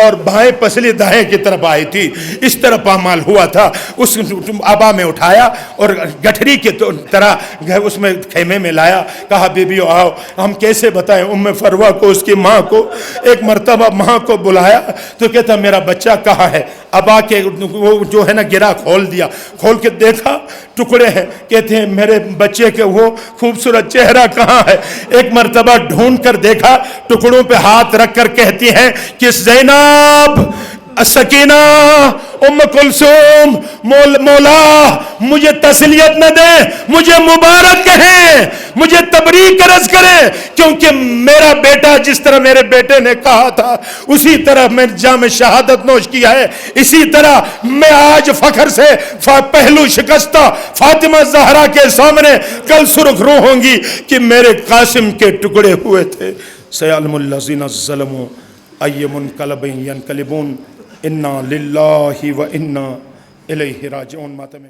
اور بائیں پسلی دائیں کی طرف آئی تھی. اس طرح پامال ہوا تھا. اس آبا میں اٹھایا اور گٹھری کی طرح اس میں خیمے میں لایا. کہا بیبیو آؤ، ہم کیسے بتائیں ام فروہ کو، اس کی ماں کو. ایک مرتبہ ماں کو بلایا تو کہتا میرا بچہ کہاں ہے؟ ابا کے وہ جو ہے نا گرا کھول دیا، کھول کے دیکھا ٹکڑے ہیں. کہتے ہیں میرے بچے کے وہ خوبصورت چہرہ کہاں ہے؟ ایک مرتبہ ڈھونڈ کر دیکھا، ٹکڑوں پہ ہاتھ رکھ کر کہتی ہیں کہ زینب سکینہ ام کلثوم مولا مجھے تسلیت نہ دے، مجھے مبارک کہیں، مجھے تبریک عرض کریں، کیونکہ میرا بیٹا جس طرح میرے بیٹے نے کہا تھا اسی طرح میں جام شہادت نوش کیا ہے، اسی طرح میں آج فخر سے پہلو شکستہ فاطمہ زہرا کے سامنے کل سرخ رو ہوں گی کہ میرے قاسم کے ٹکڑے ہوئے تھے۔ سیعلم الذین ظلموا ای منقلب ینقلبون انا للہ و انا الیہ راجعون۔ ماتم